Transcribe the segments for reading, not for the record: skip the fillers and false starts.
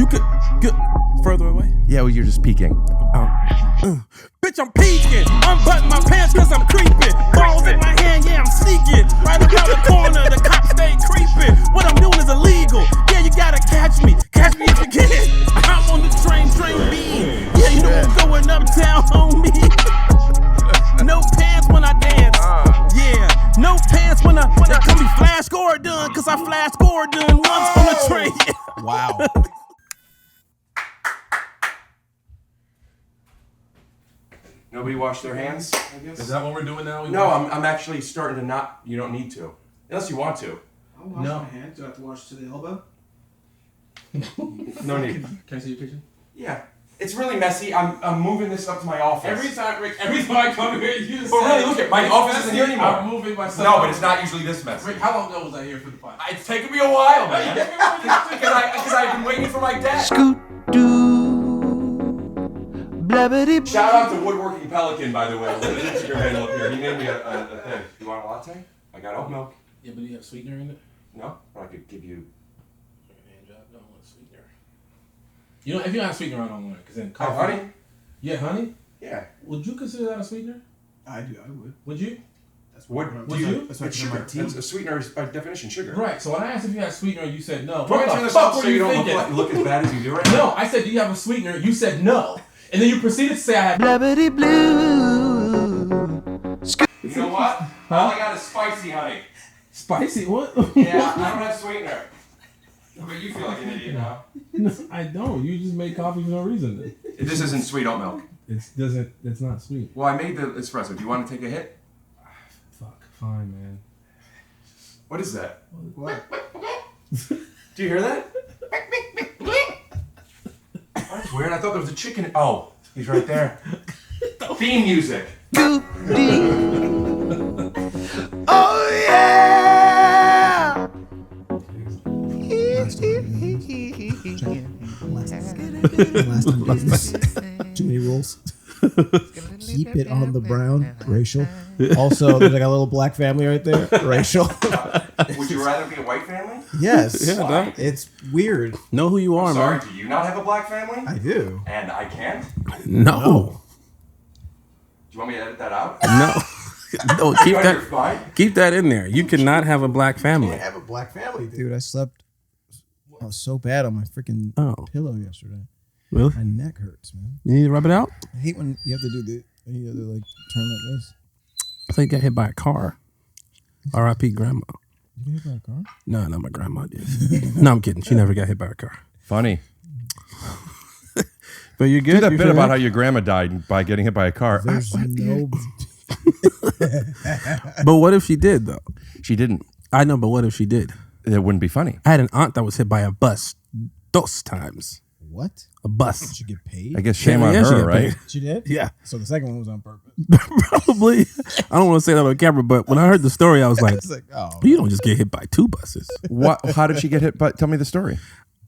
You could get further away. Yeah, well, you're just peeking. Bitch, I'm peeking. Unbutton my pants cause I'm creeping. Balls in my hand, yeah, I'm sneaking. Right around the corner, the cops stay creeping. What I'm doing is illegal. Yeah, you gotta catch me. Catch me if you can. I'm on the train beam. Yeah, you know I'm going uptown, homie. No pants when I dance. Yeah, no pants when they call me Flash Gordon, cause I Flash Gordon once on the train. Wow. Nobody washed their hands, I guess? Is that what we're doing now? No, I'm actually starting to not. You don't need to. Unless you want to. I'll wash my hands. Do I have to wash to the elbow? No need. Can I see your picture? Yeah. It's really messy. I'm moving this up to my office. Every time I come here, you just But really, look at my office isn't here anymore. I'm moving myself. No, but it's not usually this messy. Rick, how long ago was I here for the podcast? It's taken me a while, man. Because I've been waiting for my dad. Shout out to Woodworking Pelican, by the way. Look at your handle up here. He made me a thing. You want a latte? I got oat milk. Yeah, but do you have sweetener in it? No, but I could give you. Hand job. Don't want sweetener. You know, if you don't have sweetener, I don't want it. Because then Oh, honey? Yeah, honey? Yeah. Would you consider that a sweetener? I do. I would. Would you? That's Would you? That's it's sugar. It's a sweetener is by definition sugar. Right. So when I asked if you had sweetener, you said no. What the fuck were you thinking? Look as bad as you do right now. No, I said, do you have a sweetener? You said no. And then you proceeded to say I have. You know what? All I got is spicy honey. Spicy? What? Yeah, I don't have sweetener. But you feel like an idiot now. No, I don't. You just make coffee for no reason. This isn't sweet oat milk. It's not sweet. Well, I made the espresso. Do you want to take a hit? Fuck. Fine, man. What is that? What? Do you hear that? That's weird. I thought there was a chicken. Oh, he's right there. Theme music. Oh yeah! Too many rules. Keep it on the brown. Racial. Also, there's like a little black family right there. Racial. Would you rather be a white family? Yes. Yeah, dog. It's weird. Know who you are, Sorry, man. do you not have a black family? I do. And I can't? No. Do you want me to edit that out? No. No, keep You're that. fine. Keep that in there. You cannot have a black I family. have a black family, dude. I slept so bad on my freaking pillow yesterday. Really? My neck hurts, man. You need to rub it out? I hate when you have to do you have to like turn like this. I think I got hit by a car. R.I.P. Grandma. You get hit by a car? No, not my grandma did. No, I'm kidding. She never got hit by a car. Funny. But you're good. Do that You bit feel about right? how your grandma died by getting hit by a car. There's no. But what if she did, though? She didn't. I know, but what if she did? It wouldn't be funny. I had an aunt that was hit by a bus 2 times. What? A bus. Did she get paid? I guess shame Yeah, on yeah, she her, got right? paid. She did? Yeah. So the second one was on purpose. Probably. I don't want to say that on camera, but when I heard the story, I was like, It's like, oh. you don't just get hit by 2 buses. What? How did she get hit? But tell me the story.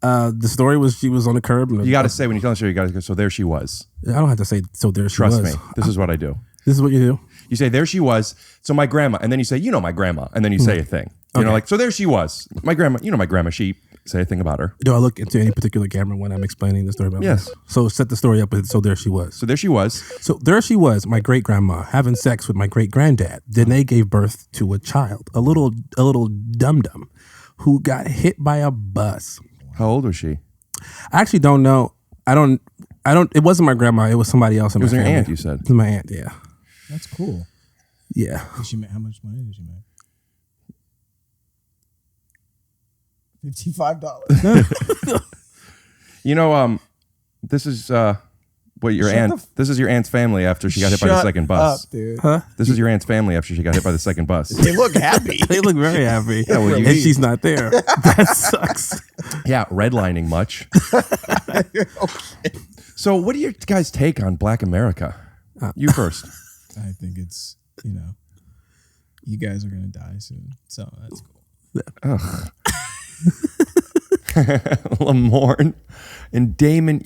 The story was she was on the curb. And You got to say when you tell the story, you got to go. So there she was. I don't have to say, so there she Trust was. me. This is what I do. This is what you do? You say there she was. So my grandma, and then you say you know my grandma, and then you say a thing. You know, like so there she was. My grandma. You know my grandma. She say a thing about her. Do I look into any particular camera when I'm explaining the story about Yes. her? So set the story up with, so there she was. So there she was. So there she was, my great grandma, having sex with my great granddad. Then they gave birth to a child, a little dum dum, who got hit by a bus. How old was she? I actually don't know. I don't. It wasn't my grandma. It was somebody else in It was my your family. aunt. You said. It was my aunt. Yeah. That's cool. Yeah. Did she make, how much money did she make? $55. You know, this is what your aunt. This is your aunt's family after she got hit by the second bus. Up, dude. Huh? This is your aunt's family after she got hit by the second bus. They look happy. They look very happy. Yeah, well, and she's not there. That sucks. Yeah, redlining much. So, what do you guys take on Black America? You first. I think it's, you guys are going to die soon. So that's cool. Ugh. Lamorne and Damon.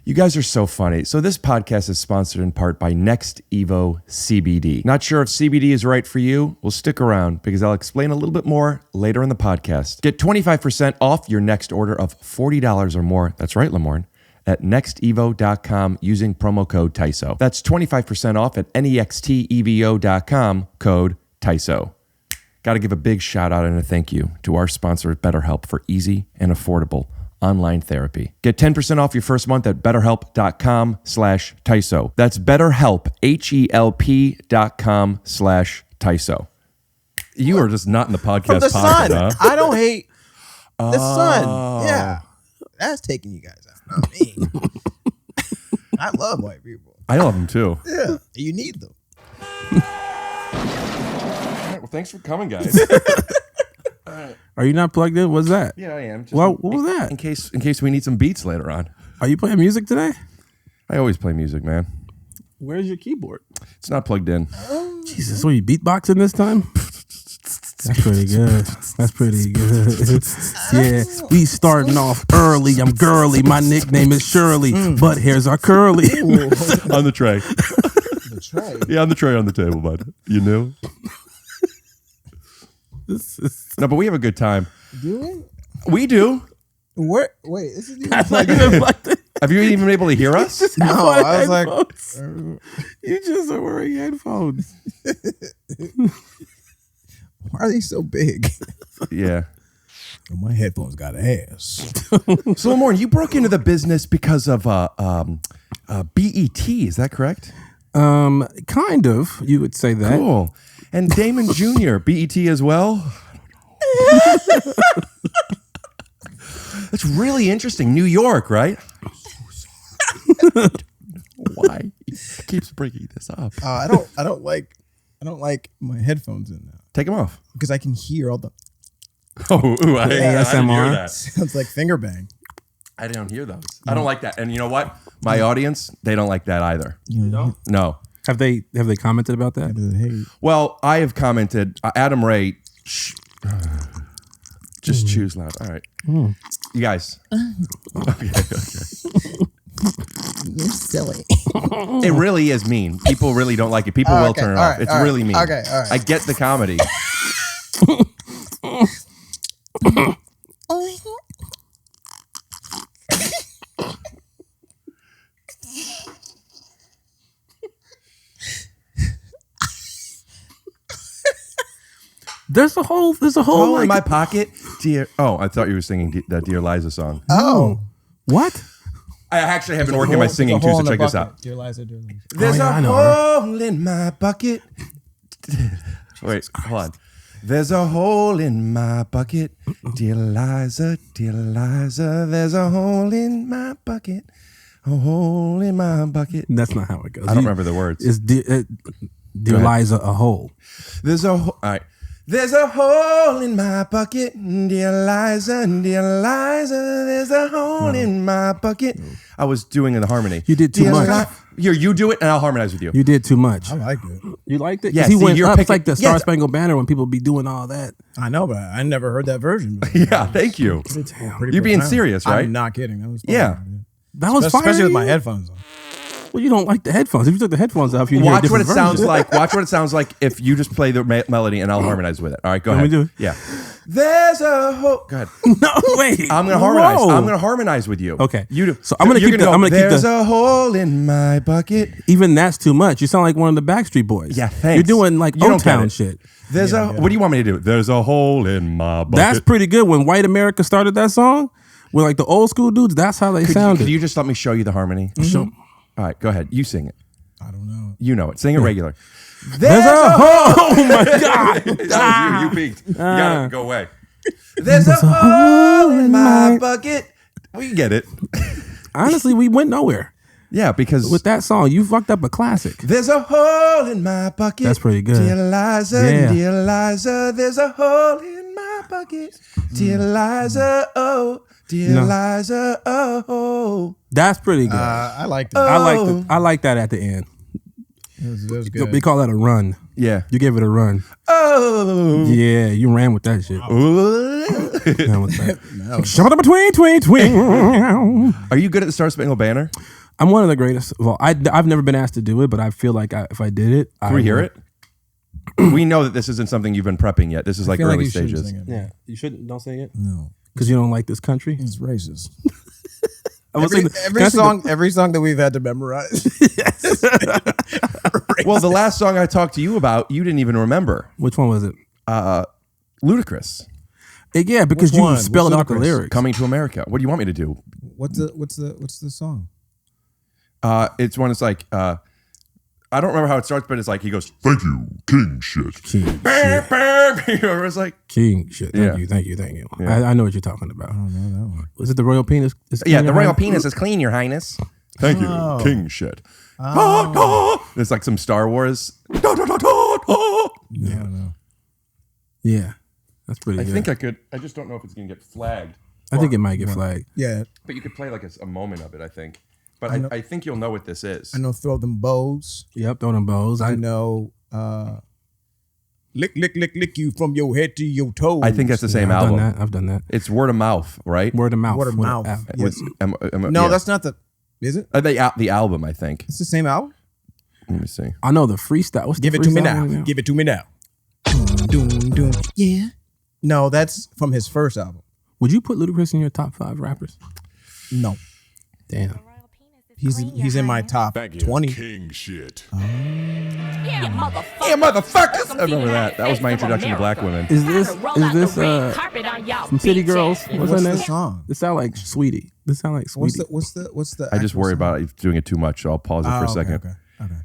You guys are so funny. So this podcast is sponsored in part by Next Evo CBD. Not sure if CBD is right for you? Well, stick around because I'll explain a little bit more later in the podcast. Get 25% off your next order of $40 or more. That's right, Lamorne. At nextevo.com using promo code TYSO. That's 25% off at nextevo.com, code TYSO. Got to give a big shout out and a thank you to our sponsor, BetterHelp, for easy and affordable online therapy. Get 10% off your first month at betterhelp.com/TYSO. That's BetterHelp, HELP.com/TYSO. You are just not in the podcast From the pocket, sun. huh? I don't hate the sun. Yeah. That's taking you guys out. Not me. I love white people. I love them too. Yeah. You need them. All right, well, thanks for coming, guys. Are you not plugged in? What's that? Yeah, I am. Just Well, what was that? In case we need some beats later on. Are you playing music today? I always play music, man. Where's your keyboard? It's not plugged in. Jesus, were you beatboxing this time? That's pretty good. That's pretty good. Yeah, we starting off early. I'm girly. My nickname is Shirley, but here's our curly. On the tray. The tray. Yeah, on the tray on the table, bud. You knew? No, but we have a good time. Do We do. Where? Wait, this is That's not even plugged in. Have you even been able to hear us? No, I was like, You just are wearing headphones. why are they so big? Yeah. Oh, my headphones got ass. So, Lamorne, you broke into the business because of BET. Is that correct? Kind of. You would say that. Cool. And Damon Jr., BET as well? That's really interesting. New York, right? Why? He keeps bringing this up. I don't like my headphones in now Take them off. because I can hear all the Oh, ooh, I didn't hear ASMR. that. sounds like finger bang. I don't hear those. I don't like that. And you know what? My audience, they don't like that either. You know, No. Have they commented about that? hey, Well, I have commented. Adam Ray, just choose loud. All right. You guys. Okay. you're silly. It really is mean. People really don't like it. People will turn it off. It's really mean. Okay, all right. I get the comedy. There's a hole Oh, in like, my pocket, dear. Oh, I thought you were singing that Dear Liza song. Oh, what? I actually have been working on my singing too, so check this out. Dear Liza, dear Liza. There's yeah, I a know her. hole in my bucket. Wait, hold on. There's a hole in my bucket. Dear Liza, there's a hole in my bucket. A hole in my bucket. That's not how it goes. I don't remember the words. Is Dear Liza a hole? There's a hole. All right. There's a hole in my bucket, dear Liza, there's a hole in my bucket. I was doing the harmony. You did too much. Here, you do it, and I'll harmonize with you. You did too much. I like it. You liked it? Yeah, 'Cause he see, went you're up picking- like the yeah, Star Spangled Banner when people be doing all that. I know, but I never heard that version before. Yeah, thank you. Pretty You're being profound. serious, right? I'm not kidding. That was fun. Yeah. That was fire. especially with to my you? headphones on. Well, you don't like the headphones. If you took the headphones off, you'd hear a Watch what it different sounds version. like. Watch what it sounds like if you just play the melody, and I'll harmonize with it. All right, go Let ahead. me do it. Yeah. There's a hole. Go ahead. No, wait. I'm gonna harmonize. Whoa. I'm gonna harmonize with you. Okay. You do. So I'm gonna You're keep the- I'm gonna keep There's the- a hole in my bucket. Even that's too much. You sound like one of the Backstreet Boys. Yeah, thanks. You're doing like You don't get O-Town it. shit. There's a. What do you want me to do? There's a hole in my bucket. That's pretty good. When White America started that song, with like the old school dudes, that's how they sounded. Could you just let me show you the harmony? Sure. All right, go ahead. You sing it. I don't know. You know it. Sing it regular. There's a hole. Oh my God. That was you. You peaked. You gotta go away. There's a hole in my bucket. We get it. Honestly, we went nowhere Yeah, because with that song. You fucked up a classic. there's a hole in my bucket. That's pretty good. Dear Liza, Yeah. dear Liza, there's a hole in my bucket. Dear Liza, oh, dear No. Liza, oh. That's pretty good. I liked it. I like that at the end. It was good. They call that a run. Yeah. You gave it a run. Oh. Yeah, you ran with that shit. Ooh. Now what's that? Shabba between tween. Are you good at the Star Spangled Banner? I'm one of the greatest. Well, I've never been asked to do it, but I feel like if I did it, Can we hear it? We know that this isn't something you've been prepping yet. This is like early stages. Yeah, you shouldn't. Don't sing it. No, because you don't like this country. it's racist. Every song that we've had to memorize. Well, the last song I talked to you about, you didn't even remember. Which one was it? Ludacris. Yeah, because Which you one? spelled What's out the Ludacris? lyrics. Coming to America. What do you want me to do? What's the song? It's one. It's like I don't remember how it starts, but it's like he goes, "Thank you, king shit." King Bam, bam. You remember? It's like King shit. Thank you. Yeah. I know what you're talking about. I don't know that one. Was it the royal penis? Is yeah, clean, the Your royal Highness? penis is clean, Your Highness. Thank you, Oh. king shit. Oh. It's like some Star Wars. Yeah, I don't know. Yeah, that's pretty I good. think I could. I just don't know if it's gonna get flagged. I think it might get flagged. Yeah, But you could play like a moment of it. I think. But I know- I think you'll know what this is. I know. Throw them bows. Yep, throw them bows. I know. Lick you from your head to your toes. I think that's the same I've album. done that. I've done that. It's word of mouth, right? Word of mouth. Word of With mouth. F. Yes. No, No, that's not the. Is it? the album. I think. It's the same album. Let me see. I know the freestyle. What's the Give it to me freestyle now. one Give it to me now. Doom, doom, doom. Yeah. No, that's from his first album. Would you put Ludacris in your top 5 rappers? No, Damn. he's in my top 20. King shit. Yeah, motherfucker. Yeah, motherfuckers. I remember that. That was my introduction to black women. Is this from City Girls? What's her What's name? the song? This sound like Sweetie. This sound like Sweetie. What's the? I just actual worry song? about it doing it too much, so I'll pause it for a second. Okay.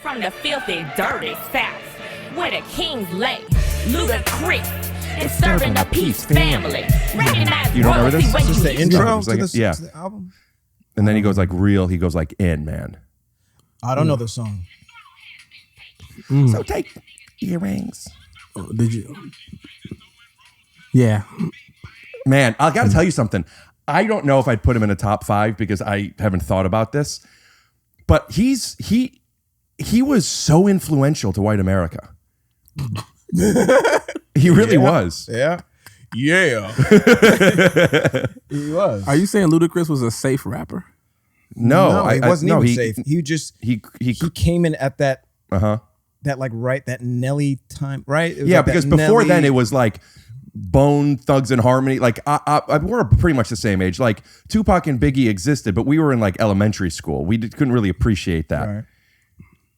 From the filthy, dirty South, where the kings lay, Ludacris, and serving the Peace family. Recognize You don't remember this? royalty when Is this the you intro it's to, like the, yeah. to the album? And then he goes like real. He goes like in, man. I don't know the song. So take earrings. Did you? Yeah. Man, I got to tell you something. I don't know if I'd put him in a top 5 because I haven't thought about this. But he was so influential to white America. He really was. Yeah. Yeah. He was. Are you saying Ludacris was a safe rapper? No, he wasn't no, even safe. He just he came in at that uh-huh. that Nelly time, right? It was Yeah, like that because before Nelly- then it was like Bone Thugs and Harmony. Like we're pretty much the same age. Like Tupac and Biggie existed, but we were in like elementary school. We couldn't really appreciate that. Right.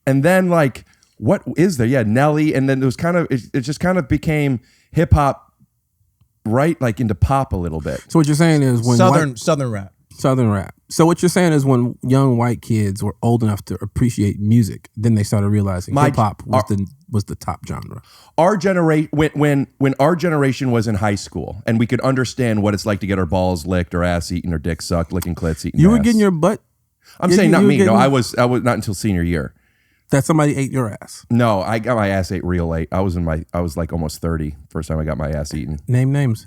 And then like, what is there? Yeah, Nelly, and then it was kind of it just kind of became hip hop, right? Like into pop a little bit. So what you're saying is when Southern rap. Southern rap. So what you're saying is when young white kids were old enough to appreciate music, then they started realizing hip hop was the top genre. Our generation, when our generation was in high school, and we could understand what it's like to get our balls licked, or ass eaten, or dick sucked, licking clits, eating. You were ass. getting your butt. I'm saying not you were me. No, getting- I was not until senior year. That somebody ate your ass. No, I got my ass ate real late. I was like almost 30 first time I got my ass eaten. Name names.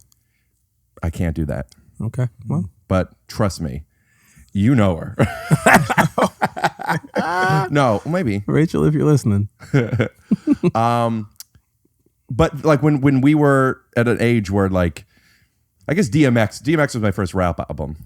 I can't do that. Okay. Well, But trust me, you know her. No, maybe. Rachel, if you're listening. But like when we were at an age where like, I guess DMX was my first rap album.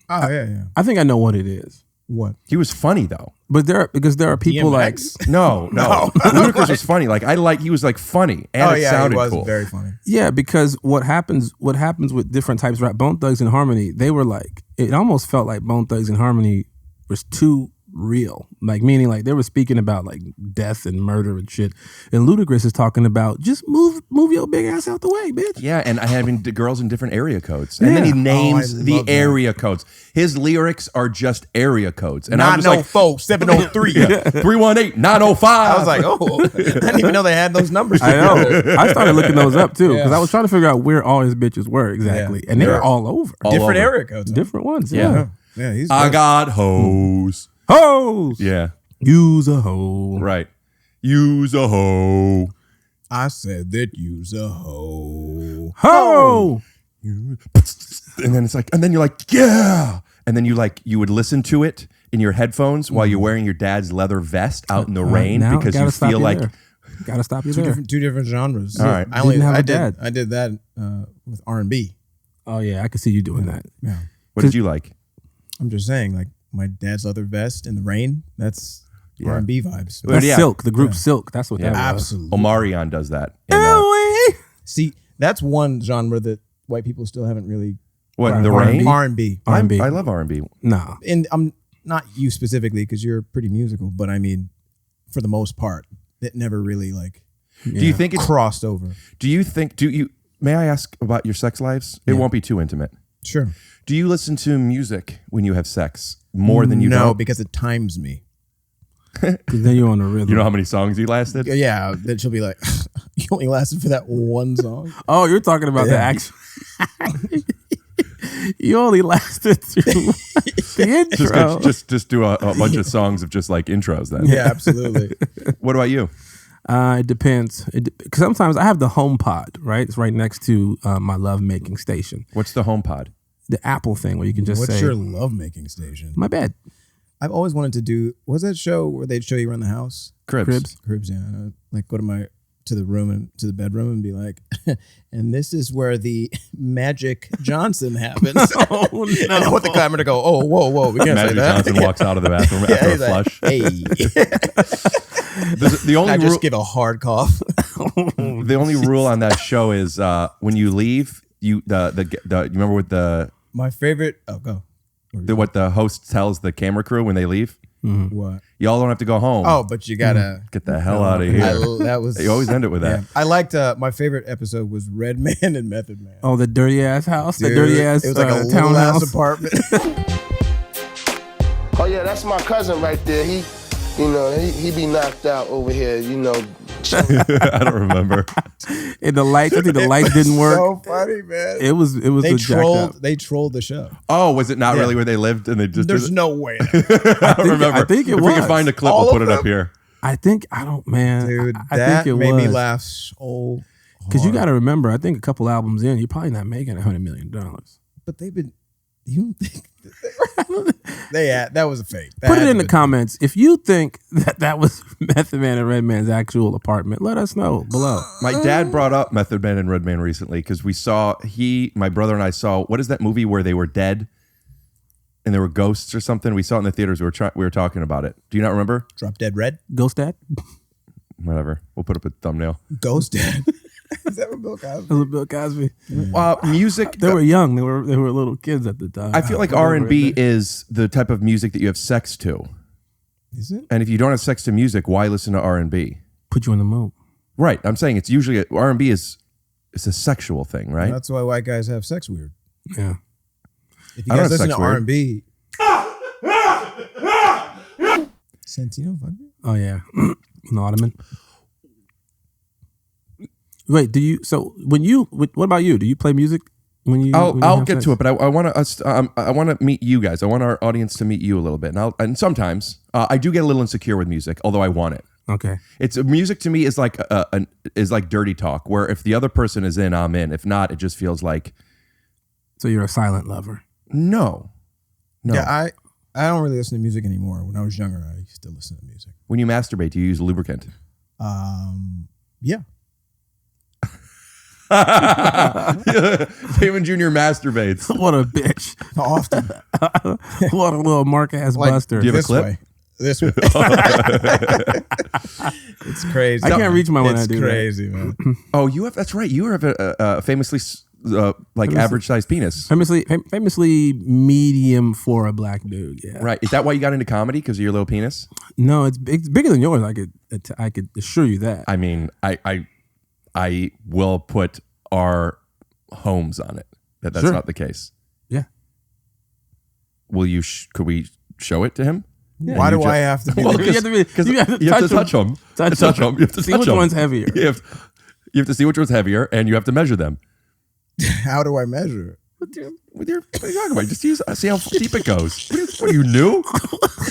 Oh yeah. I think I know what it is. What? He was funny though. But there are people like DMX? No. Ludacris was funny. Like he was like funny and it sounded he was cool. very funny. yeah, because what happens with different types of rap, Bone Thugs and Harmony, they were like, it almost felt like Bone Thugs and Harmony was too real. Like meaning like they were speaking about like death and murder and shit. And Ludacris is talking about just move your big ass out the way, bitch. Yeah, and having the girls in different area codes. And then he Yeah. names I the love that. area codes. His lyrics are just area codes. And I'm just like, 904, 703. 318, 905. I was like, oh, I didn't even know they had those numbers. I know. I started looking those up too because I was trying to figure out where all his bitches were exactly, and they Yeah. were all over, All Different over. area codes. different ones. Yeah. Yeah, he's I good. got hoes. Hoes. Yeah, Use a hoe. right. Use a hoe. I said that you's a hoe. Ho. And then it's like, and then you're like, yeah. And then you would listen to it in your headphones while you're wearing your dad's leather vest out in the rain now, because gotta you stop feel you like there. Gotta stop you there. Two different genres. All right. I did that with R&B. Oh yeah, I could see you doing that. Yeah. What did you like? I'm just saying, like my dad's leather vest in the rain. That's R&B vibes. That's yeah. Silk, the group Silk. That's what that was. Absolutely. Omarion does that. See, that's one genre that white people still haven't really. What, The Rain? R&B. R&B. I love R&B. No. And I'm not you specifically because you're pretty musical, but I mean, for the most part, it never really like. Do you think it's crossed over? May I ask about your sex lives? It won't be too intimate. Sure. Do you listen to music when you have sex more than you No, don't? because it times me. Because then you're on a rhythm. You know how many songs you lasted? Yeah, then she'll be like, "You only lasted for that one song." Oh, you're talking about the action. You only lasted through the intro. Just do a bunch of songs of just like intros then. Yeah, absolutely. What about you? It depends. Because sometimes I have the HomePod, right? It's right next to my lovemaking station. What's the HomePod? The Apple thing where you can just What's say, your lovemaking station? my bed. I've always wanted to do. What's that show where they'd show you around the house? Cribs. Cribs, yeah. And I'd, like go to the room and to the bedroom and be like, and this is where the Magic Johnson happens. Oh, no. And I want the camera to go, oh, whoa, we can't Magic say that. Johnson walks out of the bathroom after a he's like, flush. hey. The only I just rule, give a hard cough. the only rule on that show is when you leave, you remember what My favorite. Oh, go. what the host tells the camera crew when they leave? What? Y'all don't have to go home. Oh, but you gotta Get the hell out of here. that was. You always end it with that. I liked. My favorite episode was Red Man and Method Man. Oh, the dirty ass house, Dude, the dirty ass It was like a little townhouse ass apartment. Oh yeah, that's my cousin right there. He be knocked out over here, I don't remember. And the lights. I think the lights didn't work. So funny, man. It was. They jacked up. trolled the show. Oh, was it not really where they lived and they just? There's no way. I don't remember. I think it if we can was. find a clip, All we'll put of it up them? here. I think I don't, man. Dude, I that think it made me was. laugh so Because you hard. got to remember, I think a couple albums in, you're probably not making $100 million. But they've been. You don't think that was a fake? That Put it had in to the be- comments if you think that was Method Man and Redman's actual apartment. Let us know below. My dad brought up Method Man and Redman recently because my brother and I saw, what is that movie where they were dead and there were ghosts or something? We saw it in the theaters. We were talking about it. Do you not remember? Drop Dead Red. Ghost Dad? Whatever. We'll put up a thumbnail. Ghost Dead. Is that what Bill Cosby? That was Bill Cosby. Music. They were young. They were little kids at the time. I feel like R&B is the type of music that you have sex to. Is it? And if you don't have sex to music, why listen to R&B? Put you in the mood. Right. I'm saying it's usually R&B is a sexual thing, right? That's why white guys have sex weird. Yeah. If you I don't guys have listen sex to weird. R&B, Santino, fuck you. Oh, yeah. An ottoman. Wait, what about you? Do you play music when you? I'll get to it, but I want to meet you guys. I want our audience to meet you a little bit, and sometimes I do get a little insecure with music, although I want it. Okay. It's music to me is like dirty talk, where if the other person is in, I'm in. If not, it just feels like. So you're a silent lover. No. Yeah, I don't really listen to music anymore. When I was younger, I used to listen to music. When you masturbate, do you use lubricant? Yeah. Damon Jr. masturbates. What a bitch. Often. What a little mark ass Like, buster. Do you have a this clip? way. This way. It's crazy. I can't reach my when I It's do that. crazy, man. Oh, you have. That's right. You have a famously average sized penis. Famously medium for a black dude. Yeah. Right. Is that why you got into comedy? Because of your little penis? No, it's bigger than yours. I could assure you that. I mean, I will put our homes on it. That's Sure. not the case. Yeah. Will you? Could we show it to him? Yeah. Why And do you I have to be Well, like, you have to touch them. Touch Touch them. them. You have to See touch which them. one's heavier. You have to see which one's heavier, and you have to measure them. how do I measure it? What are you talking about? Just see how deep it goes. What are you new?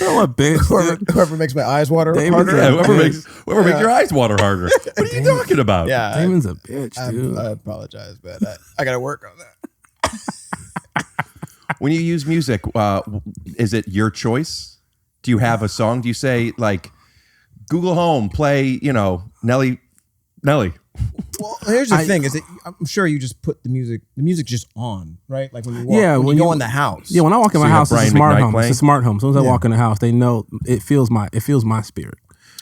Oh, a bitch. Whoever makes my eyes water Damon's harder. Yeah, a whoever bitch. makes your eyes water harder. What are you talking about? Yeah, Damon's a bitch, dude. I apologize, but I got to work on that. When you use music, is it your choice? Do you have a song? Do you say like Google Home, play, Nelly. Well, here's the thing: is that I'm sure you just put the music just on, right? Like when you walk, Yeah, when you go in the house. Yeah, when I walk in So my you have house, it's a Brian smart McKnight home. playing? It's a smart home. As soon as I walk in the house, they know it feels my spirit.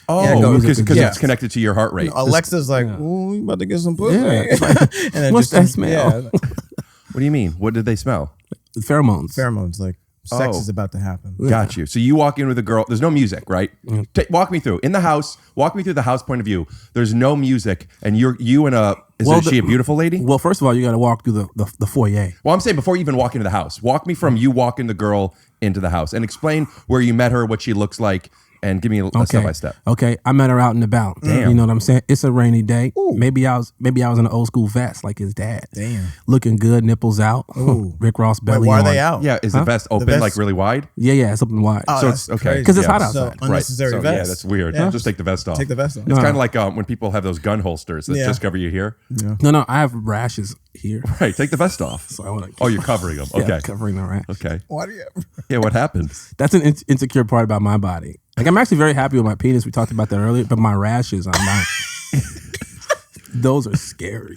Oh, because yeah. it's connected to your heart rate. Alexa's like, "Ooh, we about to get some pussy." Yeah. And then What's just that smell? Yeah, What do you mean? What did they smell? Pheromones. pheromones. Like sex Oh. is about to happen. Got you. So you walk in with a girl. There's no music, right? Walk me through. In the house, walk me through the house point of view. There's no music, and you and a. Is she a beautiful lady? Well, first of all, you got to walk through the foyer. Well, I'm saying before you even walk into the house, walk me from you walking the girl into the house and explain where you met her, what she looks like, and give me a step by step. Okay, I met her out and about. Damn. You know what I'm saying? It's a rainy day. Maybe I was in an old school vest like his dad. Damn. Looking good, nipples out. Rick Ross belly. Wait, why are on. they out? Yeah, is the vest open vest- like really wide? Yeah, it's open wide. Oh, So that's it's okay crazy. 'Cause it's hot So outside. unnecessary So, vest. yeah, that's weird. Yeah. Just take the vest off. Take the vest off. It's kind of like when people have those gun holsters that Yeah. just cover you here. No, I have rashes here. Right, take the vest off. So I want to. Oh, you're covering them. Okay. covering the rash. Okay. Why do you? Yeah, what happened? That's an insecure part about my body. Like I'm actually very happy with my penis. We talked about that earlier, but my rashes, I'm not. Those are scary.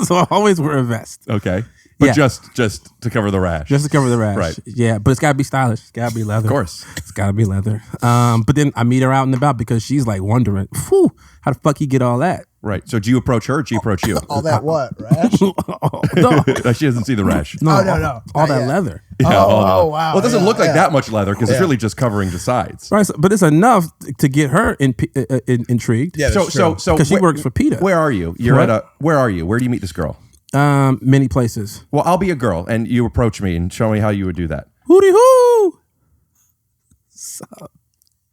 So I always wear a vest Okay. But Yeah. just to cover the rash. just to cover the rash. Right. Yeah, but it's got to be stylish. It's got to be leather. Of course. It's got to be leather. But then I meet her out and about because she's like wondering, "Phew, how the fuck he get all that?" Right. So do you approach her or do you approach you? All that what, rash? No, She doesn't see the rash. no. all Not that yet. leather. Yeah, Oh, wow. Well, it doesn't Yeah, look like yeah. that much leather because it's Yeah. really just covering the sides. Right, but it's enough to get her intrigued. Yeah, So that's true. so 'Cause she where- works for PETA. Where are you? You're What? where are you? Where do you meet this girl? Many places. Well, I'll be a girl and you approach me and show me how you would do that. Hootie hoo!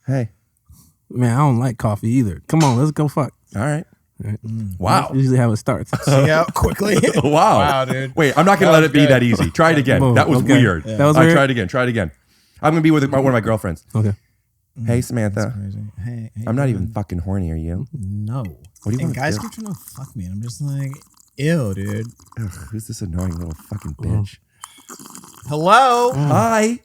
Hey. Man, I don't like coffee either. Come on, let's go fuck. All right. Wow. That's usually how it starts. Yeah, quickly. Wow. Wow, dude. Wait, I'm not going to let it be good. that easy. Try it again. Boom. That was Okay. weird. That was I weird? Try it again. Try it again. I'm going to be with one of my girlfriends. Okay. Hey, Samantha. Crazy. Hey, I'm not even fucking horny, are you? No. What do you And want to guys do? keep trying to fuck me, and I'm just like, ew, dude. Ugh, who's this annoying little fucking bitch? Hello. Hi.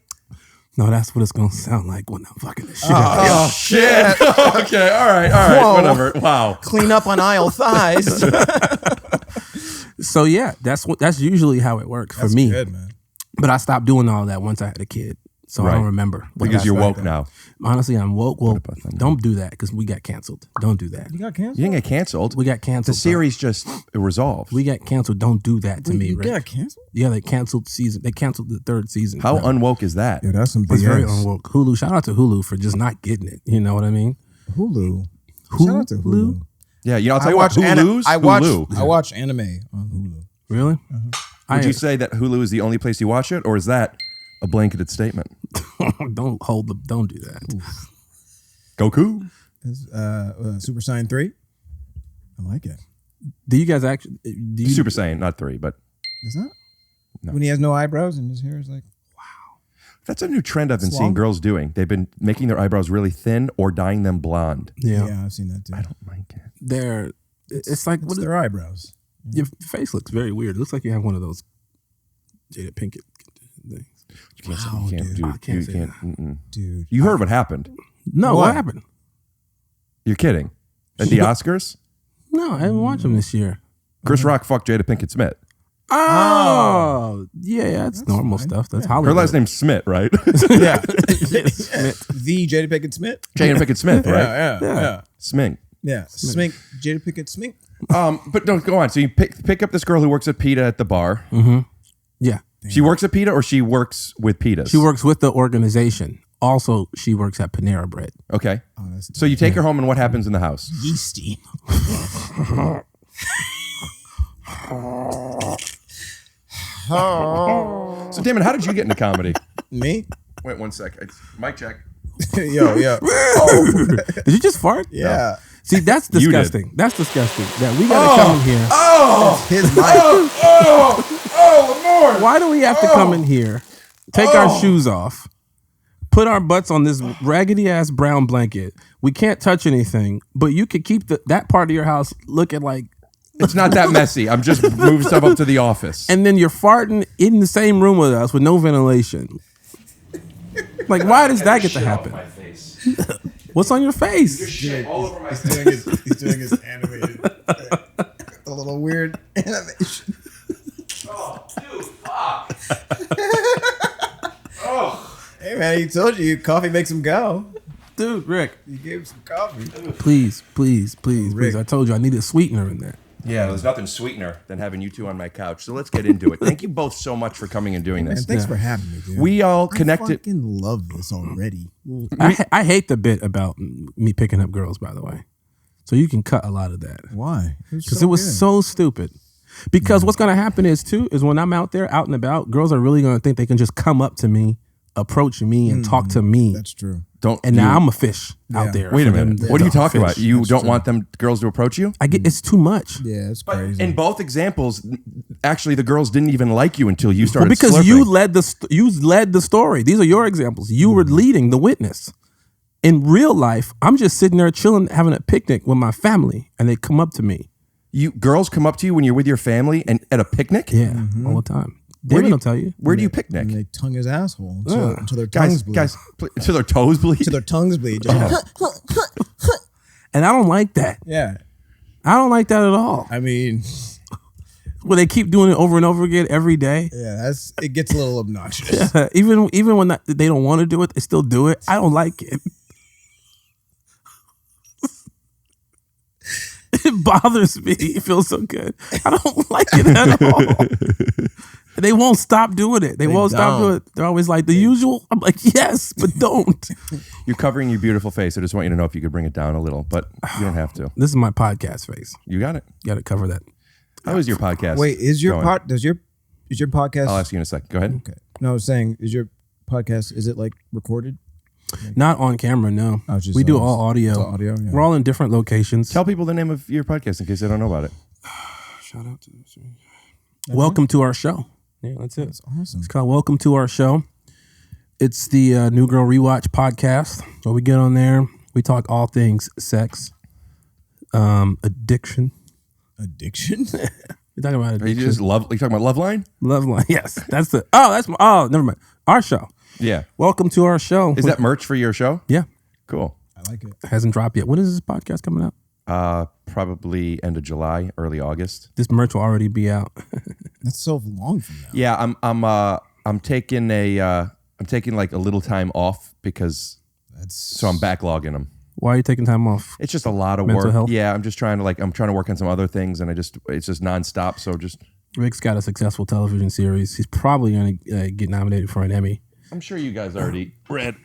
No, that's what it's gonna sound like when I'm fucking the shit. Oh, shit. Okay. All right. Whoa. Whatever. Wow. Clean up on aisle thighs. So yeah, that's usually how it works for me. Good, man. But I stopped doing all that once I had a kid, so I Right. don't remember. what Because that's you're like. woke now. Honestly, I'm woke. Well, about that? don't do that because we got canceled. Don't do that. You got canceled. You didn't get canceled. We got The canceled. series just resolved. We got canceled. Don't do that to me, You Rick. got canceled. Yeah, they canceled season. They canceled the third season. How No. unwoke is that? Yeah, that's some It's BS. very unwoke. Hulu. Shout out to Hulu for just not getting it. You know what I mean? Hulu. Hulu? Shout out to Hulu. Yeah, I'll tell I you watch what, Hulu's, I Hulu. watch anime on Hulu. Really? Would you say that Hulu is the only place you watch it, or is that a blanketed statement? don't do that. Goku? Super Saiyan 3. I like it. Do you guys actually? Do you, Super Saiyan, not 3, but Is that? No. When he has no eyebrows and his hair is like, that's a new trend I've been seeing Long? girls doing. They've been making their eyebrows really thin or dyeing them blonde. yeah, I've seen that too. I don't like it. they're. It's like What's their eyebrows? your face looks very weird. It looks like you have one of those Jada Pinkett things. You can't, Wow, you can't dude. do I can't you say can't. that. Mm-mm. Dude. You heard what happened. No, What? what happened? You're kidding. At the Oscars, No, I didn't watch them this year. Chris Rock fucked Jada Pinkett Smith. Oh, yeah, that's normal fine. stuff. That's Her Hollywood. last name's Smith, right? Yeah. The Jada Pinkett Smith? Jada Pinkett Smith, right? Yeah. Smink. Yeah. Smink. Jada Pinkett Smink. But don't go on. So you pick up this girl who works at PETA at the bar. Yeah, She works at PETA or she works with PETA? she works with the organization. Also, she works at Panera Bread. Okay. Oh, that's So you take her home and what happens in the house? yeasty. So Damon, how did you get into comedy? Me? Wait 1 sec. Mic check. Yo. Did you just fart? Yeah. See, that's You did. disgusting. That's disgusting. That we gotta come in here. His mic. Lamorne! Why do we have to come in here, take our shoes off, put our butts on this raggedy ass brown blanket? We can't touch anything, but you could keep that part of your house looking like. It's not that messy. I'm just moving stuff up to the office. And then you're farting in the same room with us with no ventilation. Like, why does that get to happen? What's on your face? Shit all over my He's face. doing his animated, a little weird animation. Oh, dude, fuck. Oh. Hey man, he told you coffee makes him go. Dude, Rick. You gave him some coffee. Please. I told you I need a sweetener in there. Yeah, there's nothing sweetener than having you two on my couch. So let's get into it. Thank you both so much for coming and doing Man, this. thanks for having me, dude. We all I connected. fucking love this already. I hate the bit about me picking up girls, by the way. So you can cut a lot of that. Why? Because it was so stupid. Because what's going to happen is when I'm out there, out and about, girls are really going to think they can just come up to me, approach me, and talk to me. That's true. Now I'm a fish out there. Wait a minute. What are you talking about? You That's don't true. want them girls to approach you? It's too much. Yeah, it's But crazy. in both examples, actually, the girls didn't even like you until you started. Because slurping. you led the story. These are your examples. You were leading the witness. In real life, I'm just sitting there chilling, having a picnic with my family, and they come up to me. Girls come up to you when you're with your family and at a picnic. Yeah, all the time. Where do Damon you- will tell you. Where do you picnic? And they tongue his asshole until their tongues bleed. Guys, until their toes bleed. Until their tongues bleed. Just- And I don't like that. yeah. I don't like that at all. I mean, Where they keep doing it over and over again every day. yeah, it gets a little obnoxious. Even when they don't want to do it, they still do it. I don't like it. It bothers me. It feels so good. I don't like it at all. They won't stop doing it. They won't stop doing it. They're always like, the usual. I'm like, yes, but don't. You're covering your beautiful face. I just want you to know if you could bring it down a little, but you don't have to. This is my podcast face. You got it. You got to cover that. How is your podcast? Wait, is your going? is your podcast? I'll ask you in a second. Go ahead. Okay. No, I was saying, is your podcast? Is it like recorded? Not on camera, no. Oh, just we do all- all audio. it's all audio, yeah. We're all in different locations. Tell people the name of your podcast in case they don't know about it. Shout out to Welcome to our show. Yeah, that's it. That's awesome. It's called Welcome to Our Show. It's the New Girl Rewatch podcast. So we get on there. We talk all things sex, addiction. Addiction? We're talking about Are you addiction. just love? You talking about Love Line? Love line. Yes, that's the. Never mind. Our show. Yeah. Welcome to our show. Is that merch for your show? Yeah, Cool. I like it. hasn't dropped yet. When is this podcast coming out? Probably end of July, early August. This merch will already be out. That's so long from now. Yeah, I'm taking like a little time off because so I'm backlogging them. Why are you taking time off? It's just a lot of Mental work. health? Yeah, I'm just trying to work on some other things, and it's just nonstop. So just Rick's got a successful television series. He's probably going to get nominated for an Emmy. I'm sure you guys already read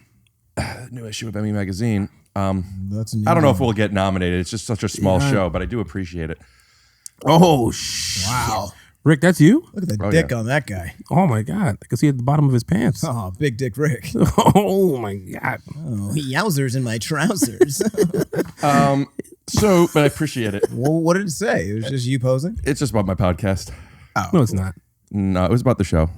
the new issue of Emmy magazine. That's a new I don't know if one. we'll get nominated. It's just such a small show, but I do appreciate it. Oh, Wow. Rick, that's you? Look at the Oh, dick yeah. on that guy. Oh my God. I can see at the bottom of his pants. Oh, big dick Rick. Oh my God. Oh, yowzers in my trousers. So, but I appreciate it. Well, what did it say? It was just you posing? It's just about my podcast. No, it's not. No, it was about the show.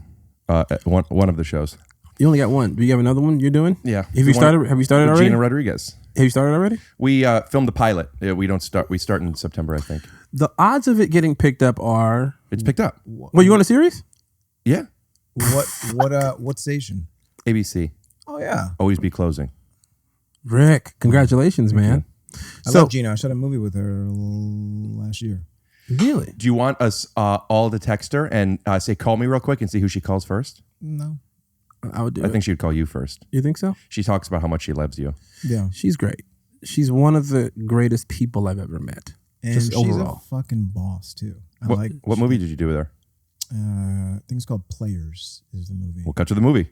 One of the shows. You only got one. Do you have another one you're doing? Yeah. Have you started already? Gina Rodriguez. Have you started already? We filmed the pilot. Yeah, we start in September, I think. The odds of it getting picked up are. It's picked up. Well, you on a series? Yeah. What station? ABC. Oh yeah. Always be closing. Rick, congratulations, man. I So- love Gina. I shot a movie with her last year. Really? Do you want us all to text her and say, call me real quick and see who she calls first? No. I would do I it. think she would call you first. You think so? She talks about how much she loves you. Yeah. She's great. She's one of the greatest people I've ever met. And Just she's overall. a fucking boss too. What movie did you do with her? I think it's called Players is the movie. We'll cut to the movie.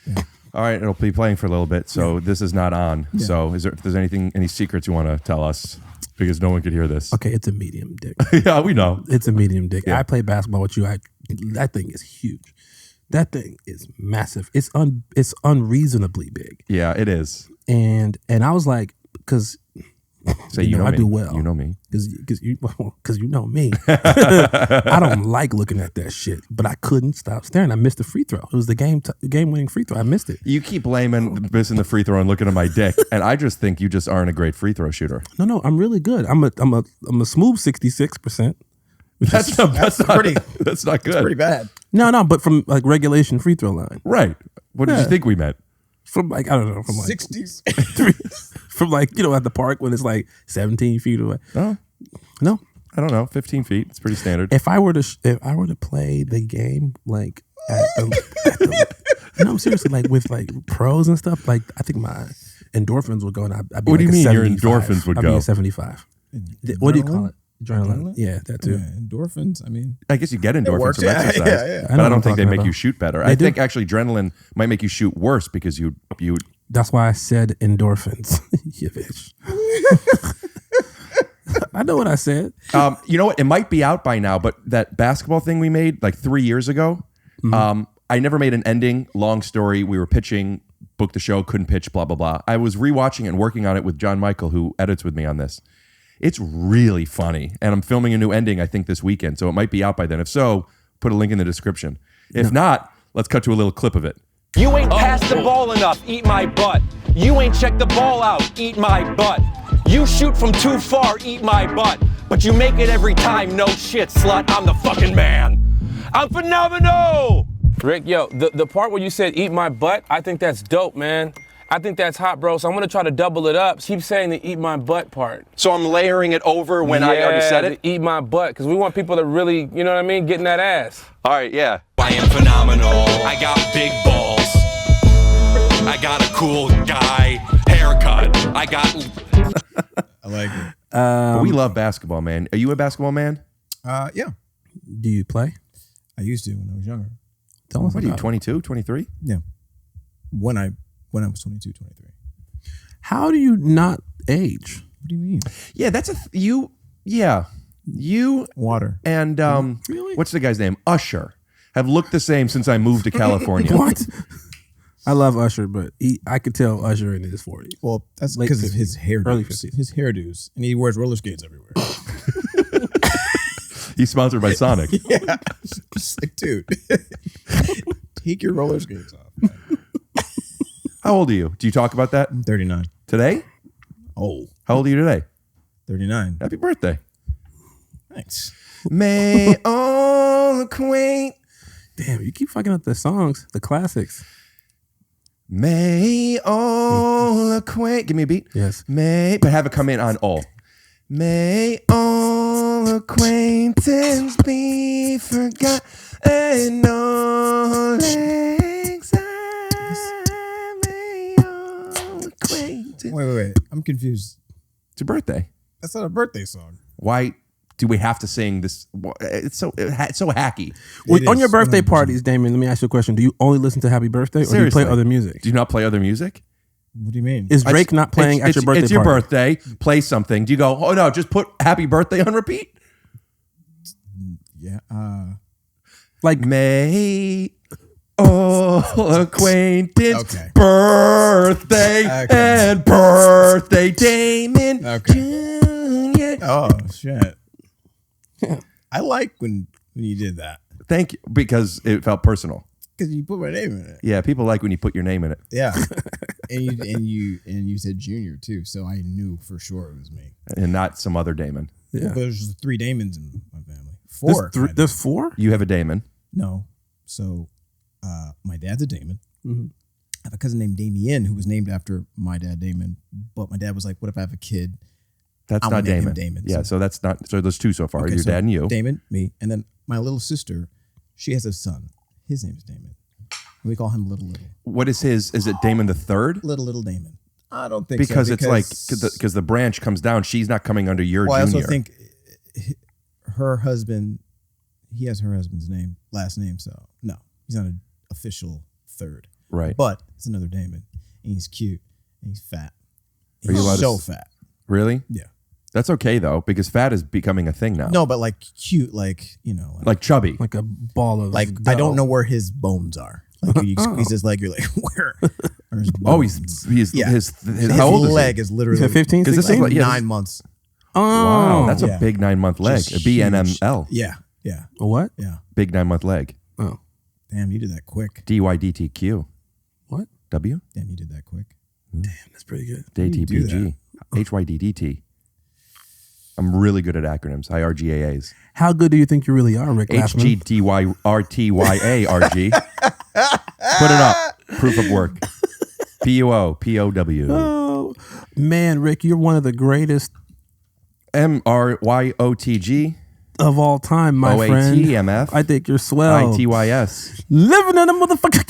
Yeah. All right, it'll be playing for a little bit, so this is not on. Yeah. So if there's any secrets you want to tell us, because no one could hear this. Okay, it's a medium dick. Yeah, we know. It's a medium dick. Yeah. I play basketball with you. That thing is huge. That thing is massive. It's unreasonably big. Yeah, it is. And I was like, because Say You know, I me. do well. You know me. because you know me. I don't like looking at that shit, but I couldn't stop staring. I missed the free throw. It was the game winning free throw. I missed it. You keep blaming missing the free throw and looking at my dick, and I just think you just aren't a great free throw shooter. No, I'm really good. I'm a smooth 66%. That's not good. Pretty bad. No, but from like regulation free throw line. Right. What did you think we meant? From like, I don't know, from like 60s. from like, at the park when it's like 17 feet away. Oh, No. I don't know. 15 feet. It's pretty standard. If I were to play the game like no, seriously, like with like pros and stuff, like I think my endorphins would go, and I'd be What do like you mean a your 75. endorphins would I'd be go? a 75. What do you call it? Adrenaline. Yeah, that too. Yeah, endorphins. I mean, I guess you get endorphins works, from yeah, exercise, yeah. but I know what don't I'm think they talking make about. you shoot better. They I do. think actually adrenaline might make you shoot worse because you That's why I said endorphins. You bitch. I know what I said. you know what? It might be out by now, but that basketball thing we made like 3 years ago, I never made an ending. Long story. We were pitching, booked the show, couldn't pitch, blah, blah, blah. I was rewatching and working on it with John Michael, who edits with me on this. It's really funny. And I'm filming a new ending, I think, this weekend. So it might be out by then. If so, put a link in the description. If not, let's cut to a little clip of it. You ain't passed the ball enough, eat my butt. You ain't checked the ball out, eat my butt. You shoot from too far, eat my butt. But you make it every time, no shit, slut, I'm the fucking man. I'm phenomenal! Rick, yo, the part where you said eat my butt, I think that's dope, man. I think that's hot, bro. So I'm gonna try to double it up. Keep saying the eat my butt part. So I'm layering it over when I already said it? The eat my butt, because we want people to really, you know what I mean, getting that ass. All right, yeah. I am phenomenal. I got big balls. I got a cool guy haircut. I like it. But we love basketball, man. Are you a basketball man? Yeah. Do you play? I used to when I was younger. Tell us What are you, about it. 22, 23? Yeah. When I was 22, 23. How do you not age? What do you mean? Yeah, that's you Water. and Really? what's the guy's name? Usher have looked the same since I moved to California. What? I love Usher, but I could tell Usher in his 40s. Well, that's Late because of 50s, his hairdos. early 50s. His hairdos. And he wears roller skates everywhere. He's sponsored by Sonic. Yeah. Just like, dude, take your roller skates off. Man. How old are you? Do you talk about that I'm 39. today? Oh, How old are you today? 39. Happy birthday. Thanks. May all acquaint. Damn, you keep fucking up the songs, the classics. May all acquaint. Give me a beat. Yes. May, but have it come in on all. May all acquaintance be forgot and all anxiety. May all acquaintance. Wait. I'm confused. It's your birthday. That's not a birthday song. Why do we have to sing this? It's so hacky. Well, It on your is, birthday 100%. parties, Damon, let me ask you a question. Do you only listen to Happy Birthday or Seriously. do you play other music? Do you not play other music? What do you mean? Is Drake not playing at your birthday It's your party? birthday. Play something. Do you go, oh no, just put Happy Birthday on repeat? Yeah. Like, May all acquaintance Okay. birthday Okay. and birthday Damon Okay. Jr. Oh shit. I like when you did that Thank you, because it felt personal. because you put my name in it. Yeah, people like when you put your name in it. Yeah. and you said Junior too, so I knew for sure it was me. And not some other Damon. yeah. But there's just 3 Damons in my family. 4. There's 4? You have a Damon. No. So my dad's a Damon. Mhm. I have a cousin named Damien who was named after my dad Damon. But my dad was like, what if I have a kid? That's I'm not gonna name him Damon. Damon, Yeah, so- so that's not. So there's 2 so far. Okay, Your so dad and you. Damon, me, and then my little sister, she has a son. His name is Damon. And we call him Little. What is his? Is it Damon the Third? Little Damon. I don't think Because so. it's like because the branch comes down. She's not coming under your Well, I junior. also think her husband, he has her husband's last name. So no, he's not an official third. Right. But it's another Damon, and he's cute, and he's fat. Are you allowed He's to so s- fat. Really? Yeah. That's okay though, because fat is becoming a thing now. No, but like cute, like like chubby. Like a ball of like I don't know where his bones are. Like when you squeeze his leg, you're like, where are his bones? Oh, he's Yeah. his his how old leg is is literally Is it 15, Because this is 16? like- yeah, 9 months. Oh. Wow, that's Yeah. a big 9-month leg. Just A BNML. Yeah. A what? Yeah. Big 9-month leg. Oh. Damn, you did that quick. DYDTQ. What? W. Damn, you did that quick. Damn, that's pretty good. do you do DTPG. HYDDT. I'm really good at acronyms. IRGAAs. How good do you think you really are, Rick Glassman? HGDYRTYARG. Put it up. Proof of work. PUO. Oh, man, Rick, you're one of the greatest MRYOTG. of all time, my friend. OATMF. I think you're swell. ITYS. Living in a motherfucker.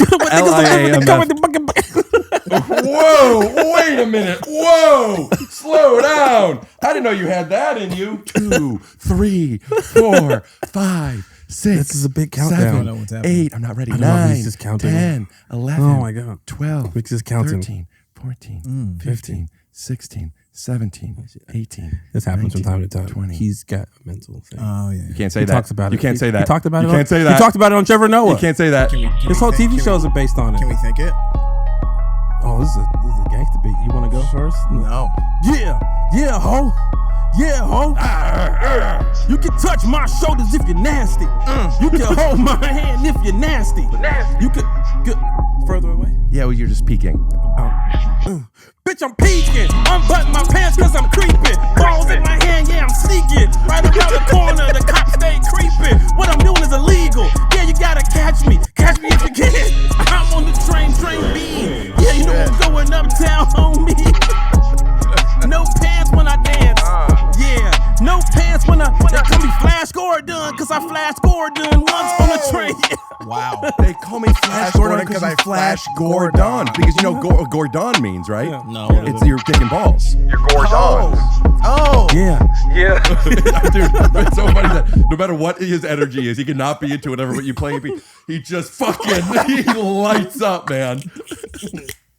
Whoa, wait a minute. Whoa, slow down. I didn't know you had that in you. 2, 3, 4, 5, 6. This is a big countdown. 7, I don't know what's happening. 8. I'm not ready. I don't know if 9, he's just counting. 10, 11. Oh my God. 12. Rick's just counting. 13, 14, 15, 16, 17, 18. This happens 19, from time to time. 20. He's got a mental thing. Oh yeah. You can't say He that. talks about You it. can't say that. He talked about it. You can't say that. He talked about it on Trevor Noah. You can't say that. His whole TV shows are based on it. Can we think it? Oh, this is a gangster beat. You want to go first? No. Yeah, ho. Yeah, ho. You can touch my shoulders if you're nasty. You can hold my hand if you're nasty. You can get further away. Yeah, well, you're just peeking. Bitch, I'm peeking. Unbutton my pants cause I'm creeping. Balls in my hand, yeah, I'm sneaking. Right around the corner, the cops stay creeping. What I'm doing is illegal. Yeah, you gotta catch me. Catch me if you can. I'm on the train beam. Yeah, you know I'm going uptown, homie. No pants when I dance. Yeah, no pants when they call me Flash Gordon, cause I Flash Gordon once on a train. Wow. They call me Flash Gordon because I Flash Gordon. Because you know what Gordon means, right? No. It's you're kicking balls. You're Gordon. Oh. Yeah. Dude, it's so funny that no matter what his energy is, he cannot be into whatever you play. He just fucking, he lights up, man.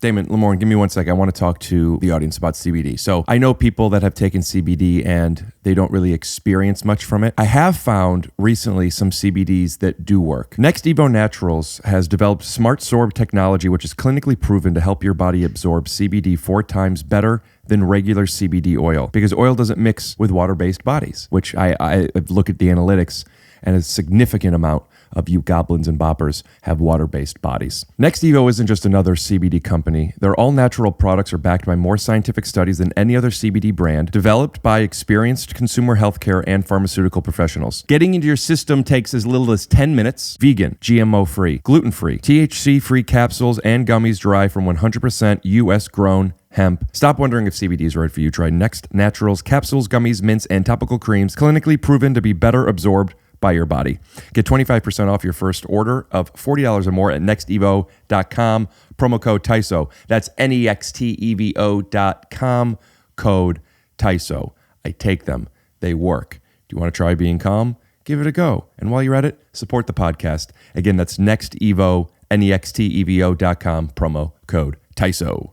Damon, Lamorne, give me 1 sec. I want to talk to the audience about CBD. So I know people that have taken CBD and they don't really experience much from it. I have found recently some CBDs that do work. Next Evo Naturals has developed Smart Sorb technology, which is clinically proven to help your body absorb CBD 4 times better than regular CBD oil, because oil doesn't mix with water-based bodies, which I look at the analytics, and a significant amount of you goblins and boppers have water-based bodies. Next Evo isn't just another CBD company. Their all-natural products are backed by more scientific studies than any other CBD brand, developed by experienced consumer healthcare and pharmaceutical professionals. Getting into your system takes as little as 10 minutes. Vegan, GMO-free, gluten-free, THC-free capsules and gummies derived from 100% U.S.-grown hemp. Stop wondering if CBD is right for you. Try Next Naturals capsules, gummies, mints, and topical creams, clinically proven to be better absorbed by your body. Get 25% off your first order of $40 or more at nextevo.com. Promo code TYSO. That's nextevo.com. Code TYSO. I take them. They work. Do you want to try being calm? Give it a go. And while you're at it, support the podcast. Again, that's nextevo, nextevo.com. Promo code TYSO.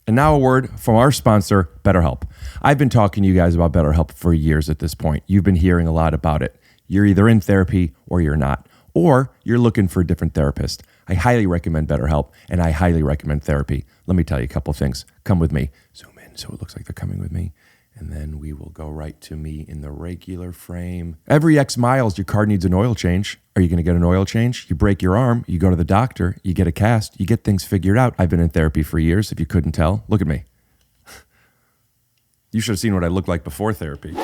And now a word from our sponsor, BetterHelp. I've been talking to you guys about BetterHelp for years at this point. You've been hearing a lot about it. You're either in therapy or you're not, or you're looking for a different therapist. I highly recommend BetterHelp, and I highly recommend therapy. Let me tell you a couple of things. Come with me. Zoom in so it looks like they're coming with me. And then we will go right to me in the regular frame. Every X miles, your car needs an oil change. Are you going to get an oil change? You break your arm, you go to the doctor, you get a cast, you get things figured out. I've been in therapy for years, if you couldn't tell. Look at me. You should have seen what I looked like before therapy.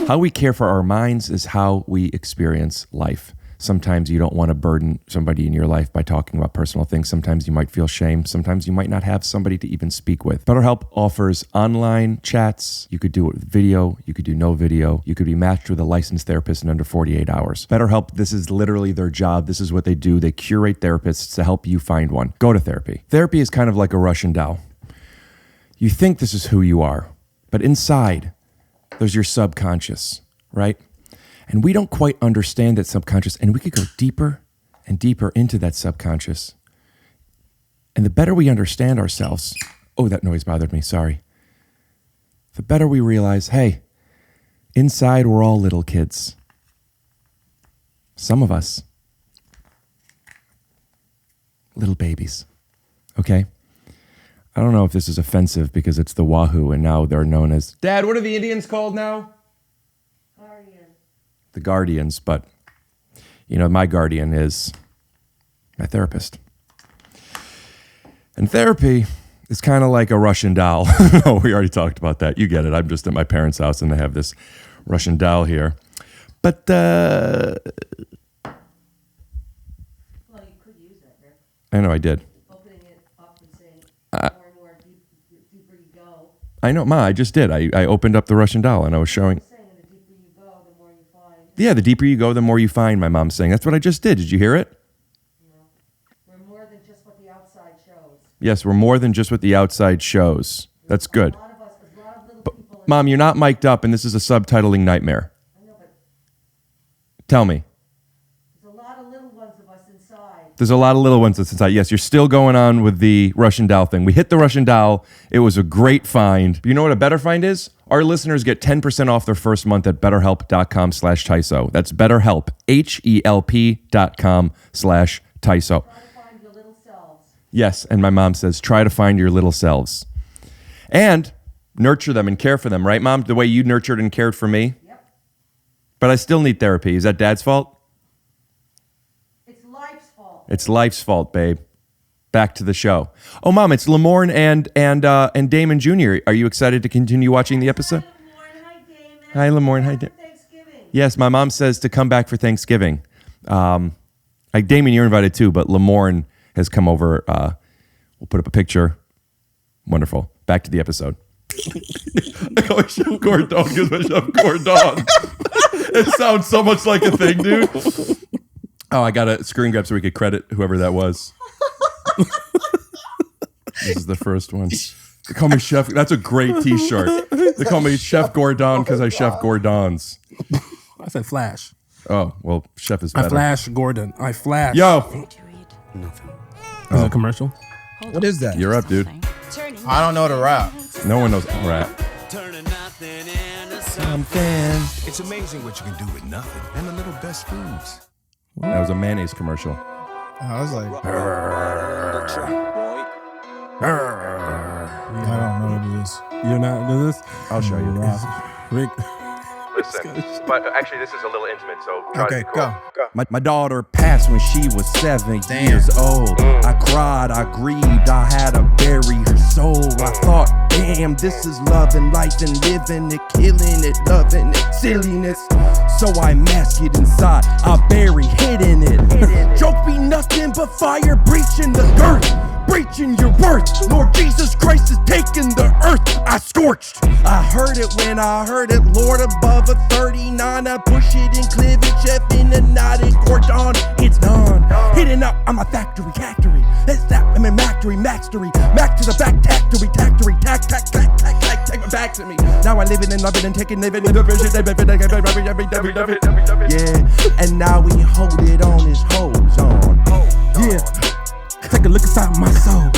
How we care for our minds is how we experience life. Sometimes you don't want to burden somebody in your life by talking about personal things. Sometimes you might feel shame. Sometimes you might not have somebody to even speak with. BetterHelp offers online chats. You could do it with video. You could do no video. You could be matched with a licensed therapist in under 48 hours. BetterHelp, this is literally their job. This is what they do. They curate therapists to help you find one. Go to therapy. Therapy is kind of like a Russian doll. You think this is who you are, but inside, there's your subconscious, right? And we don't quite understand that subconscious, and we could go deeper and deeper into that subconscious. And the better we understand ourselves, oh, that noise bothered me, sorry. The better we realize, hey, inside we're all little kids. Some of us, little babies, okay? I don't know if this is offensive because it's the Wahoo and now they're known as... Dad, what are the Indians called now? Guardians. The Guardians, but, you know, my guardian is my therapist. And therapy is kind of like a Russian doll. Oh, we already talked about that. You get it. I'm just at my parents' house and they have this Russian doll here. But, Well, you could use that, Rick. I know I did. Opening it up and saying more and more deeper you go. I know, Ma, I just did. I opened up the Russian doll and I was showing. Saying the deeper you go, the more you find. Yeah, the deeper you go, the more you find, my mom's saying. That's what I just did. Did you hear it? We're more than just what the outside shows. Yes, we're more than just what the outside shows. That's good. A lot of little people. Mom, you're not mic'd up and this is a subtitling nightmare. I know, but Tell me. there's a lot of little ones of us inside. There's a lot of little ones that's inside. Yes, you're still going on with the Russian doll thing. We hit the Russian doll. It was a great find. You know what a better find is? Our listeners get 10% off their first month at betterhelp.com/TYSO. That's BetterHelp, HELP.com/TYSO. Yes, and my mom says, try to find your little selves. And nurture them and care for them, right, Mom? The way you nurtured and cared for me? Yep. But I still need therapy. Is that Dad's fault? It's life's fault. It's life's fault, babe. Back to the show. Oh, Mom, it's Lamorne and Damon Jr. Are you excited to continue watching the episode? Hi, Lamorne. Hi, Damon. Yes, my mom says to come back for Thanksgiving. Damon, you're invited too, but Lamorne has come over. We'll put up a picture. Wonderful. Back to the episode. I call it Chef Gordon because my Chef Gordon. It sounds so much like a thing, dude. Oh, I got a screen grab so we could credit whoever that was. This is the first one. They call me Chef. That's a great T-shirt. They call me Chef Gordon because I Chef Gordons. I said Flash. Oh, well, Chef is better. I Flash Gordon. I Flash. Yo. Nothing. Is it a commercial? What is that? You're up, dude. I don't know the rap. No one knows rap. It's amazing what you can do with nothing and the little best foods. That was a mayonnaise commercial. I was like, I don't know what it is. You're not into this? I'll show you. Rick. Listen, but actually, this is a little intimate, so try Okay, to be cool. go. My daughter passed when she was 7 years old. I cried, I grieved, I had to bury her soul. I thought, damn, this is loving life and living it, killing it, loving it, silliness. So I mask it inside, I bury hidden it. Joke be nothing but fire breaching the girth, breaching your worth. Lord Jesus Christ is taking the earth, I scorched. I heard it when I heard it, Lord above a 39. I push it in cleavage, chef in the knotted cordon. It's done. Hitting up on my factory. That's that, I mean, mastery. Mac to the back, tactory, tack back to me. Now I living and loving and taking living. Yeah, and now we hold it on his hose on. Yeah. Take a look inside my soul.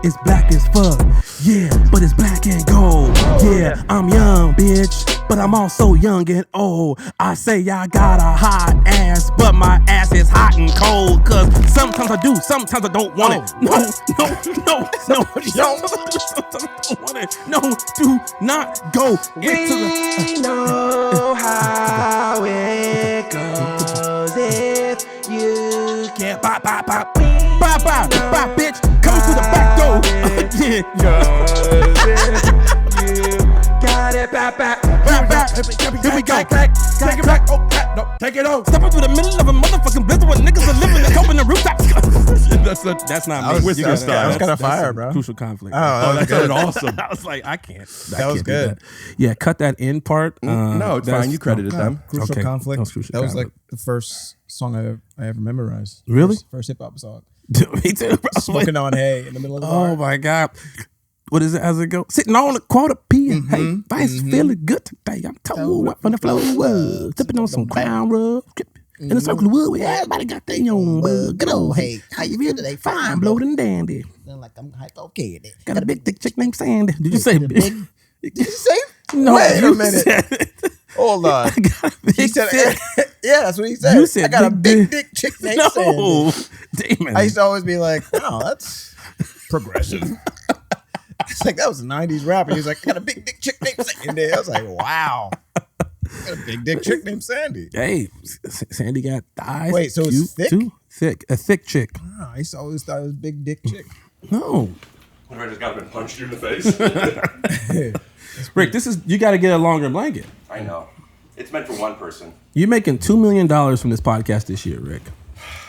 It's black as fuck. Yeah, but it's black and gold. Yeah, I'm young, bitch, but I'm also young and old. I say I got a hot ass, but my ass is hot and cold. Cause sometimes I do, sometimes I don't want it. No. Sometimes I don't want it. No, do not go into the. We know how it goes if you can't bop. Bye, bitch. Coming through the back door. You got it, bop. Here we go. Take it back. Oh, no, take it on. Stepping through the middle of a motherfucking blizzard where niggas are living and hoping the rooftops. That's not me. That was kind of fire, bro. Crucial conflict. Oh, that sounded awesome. I was like, I can't. That was good. Yeah, cut that in part. No, it's fine. You credited them. Crucial conflict. That was like the first song I ever memorized. Really? First hip hop song. Me too, bro. Smoking on hay in the middle of the bar. Oh my God. What is it? How's it go? Sitting on a quarter P and hey, vice feeling good today. I'm told up on the floor, sipping on some crown rub, in a circle of wood. Everybody got their own bug. Good old hey, how you feel today? Fine, blowed and dandy. Like I'm okay. Got a big thick chick named Sandy. Did you say big? Did you say? No, wait a minute. Hold on. I got a big He said, dick. yeah, that's what he said. You said I got a big big dick chick named No, Sandy. Damon. I used to always be like, oh, that's progressive. It's like, that was a 90s rapper. He was like, I got a big dick chick named Sandy. I was like, wow. Got a big dick chick named Sandy. Hey, Sandy got thighs. Wait, so it's thick? Too thick. A thick chick. Oh, I used to always thought it was big dick chick. No. What if I just got been punched you in the face? Rick, you got to get a longer blanket. I know. It's meant for one person. You're making $2 million from this podcast this year, Rick.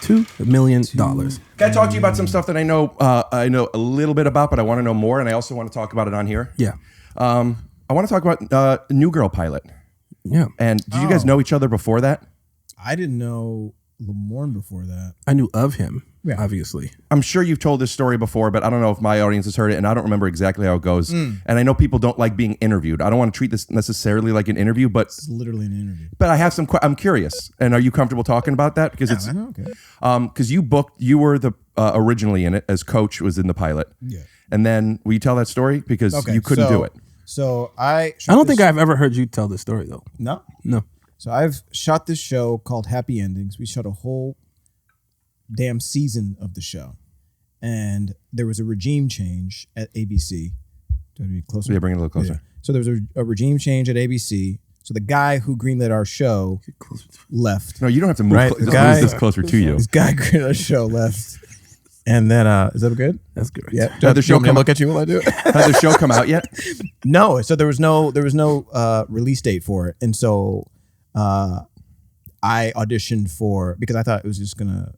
$2 million. Can I talk to you about some stuff that I know a little bit about, but I want to know more, and I also want to talk about it on here? Yeah. I want to talk about New Girl pilot. Yeah. And did you guys know each other before that? I didn't know Lamorne before that. I knew of him, Yeah. obviously. I'm sure you've told this story before, but I don't know if my audience has heard it, and I don't remember exactly how it goes. And I know people don't like being interviewed. I don't want to treat this necessarily like an interview, but It's literally an interview. but I have some. I'm curious, and are you comfortable talking about that? Because it's Okay. because you were the originally in it as Coach was in the pilot. Yeah. And then will you tell that story because you couldn't do it? So I don't think I've ever heard you tell this story, though. No. No. So I've shot this show called Happy Endings. We shot a whole damn season of the show. And there was a regime change at ABC. Do I be closer? Yeah, bring it a little closer. Yeah. So there was a regime change at ABC. So the guy who greenlit our show left. No, you don't have to move. Right? Just move this closer to you. This guy greenlit our show left. And then, is that good? That's good. Yeah. Had the show come look at you while I do it? Has the show come out yet? No. So there was no release date for it. And so I auditioned for, because I thought it was just gonna,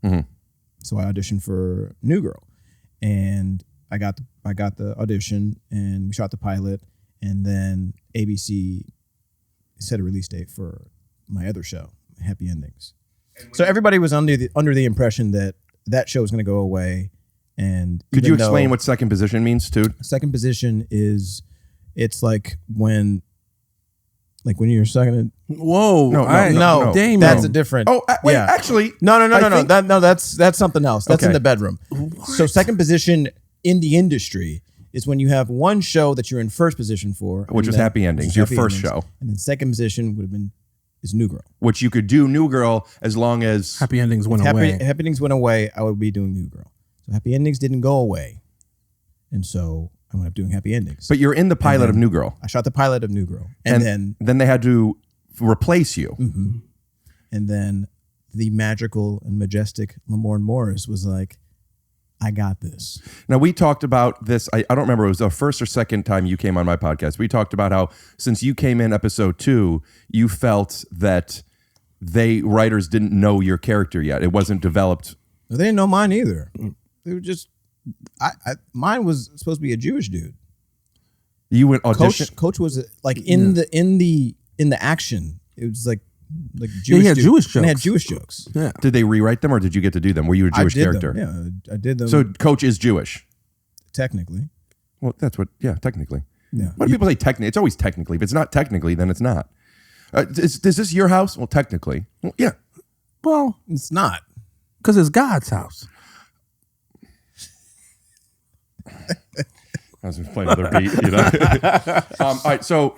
so I auditioned for New Girl, and I got the audition, and we shot the pilot, and then ABC set a release date for my other show, Happy Endings. So everybody was under the impression that show was going to go away. And could you explain what second position means, too? Second position it's like when you're second. Whoa! No, Damon. that's a different. Oh, wait, actually, no. That's something else. That's in Okay. the bedroom. So second position in the industry is when you have one show that you're in first position for, Which was Happy Endings, your first show, and then second position would have been is New Girl. which you could do New Girl as long as Happy Endings went Happy away. Endings went away. I would be doing New Girl. So Happy Endings didn't go away, and so I went up doing Happy Endings. But you're in the pilot of New Girl. I shot the pilot of New Girl, and then they had to replace you. And then the magical and majestic Lamorne Morris was like, I got this. Now, we talked about this. I don't remember. It was the first or second time you came on my podcast. We talked about how since you came in episode 2, you felt that writers didn't know your character yet. It wasn't developed. They didn't know mine either. They were just, mine was supposed to be a Jewish dude. You went audition. Coach was like in the action. It was like Jewish. He had dude. Jewish jokes. And they had Jewish jokes. Yeah. Did they rewrite them or did you get to do them? Were you a Jewish I did character? them. Yeah, I did them. So Coach is Jewish. Technically. Well, that's what. Yeah, technically. Yeah. Why do people say technically? It's always technically. If it's not technically, then it's not. Is this your house? Well, technically. Well, yeah. Well, it's not. Because it's God's house. I was playing another beat, you know. All right, so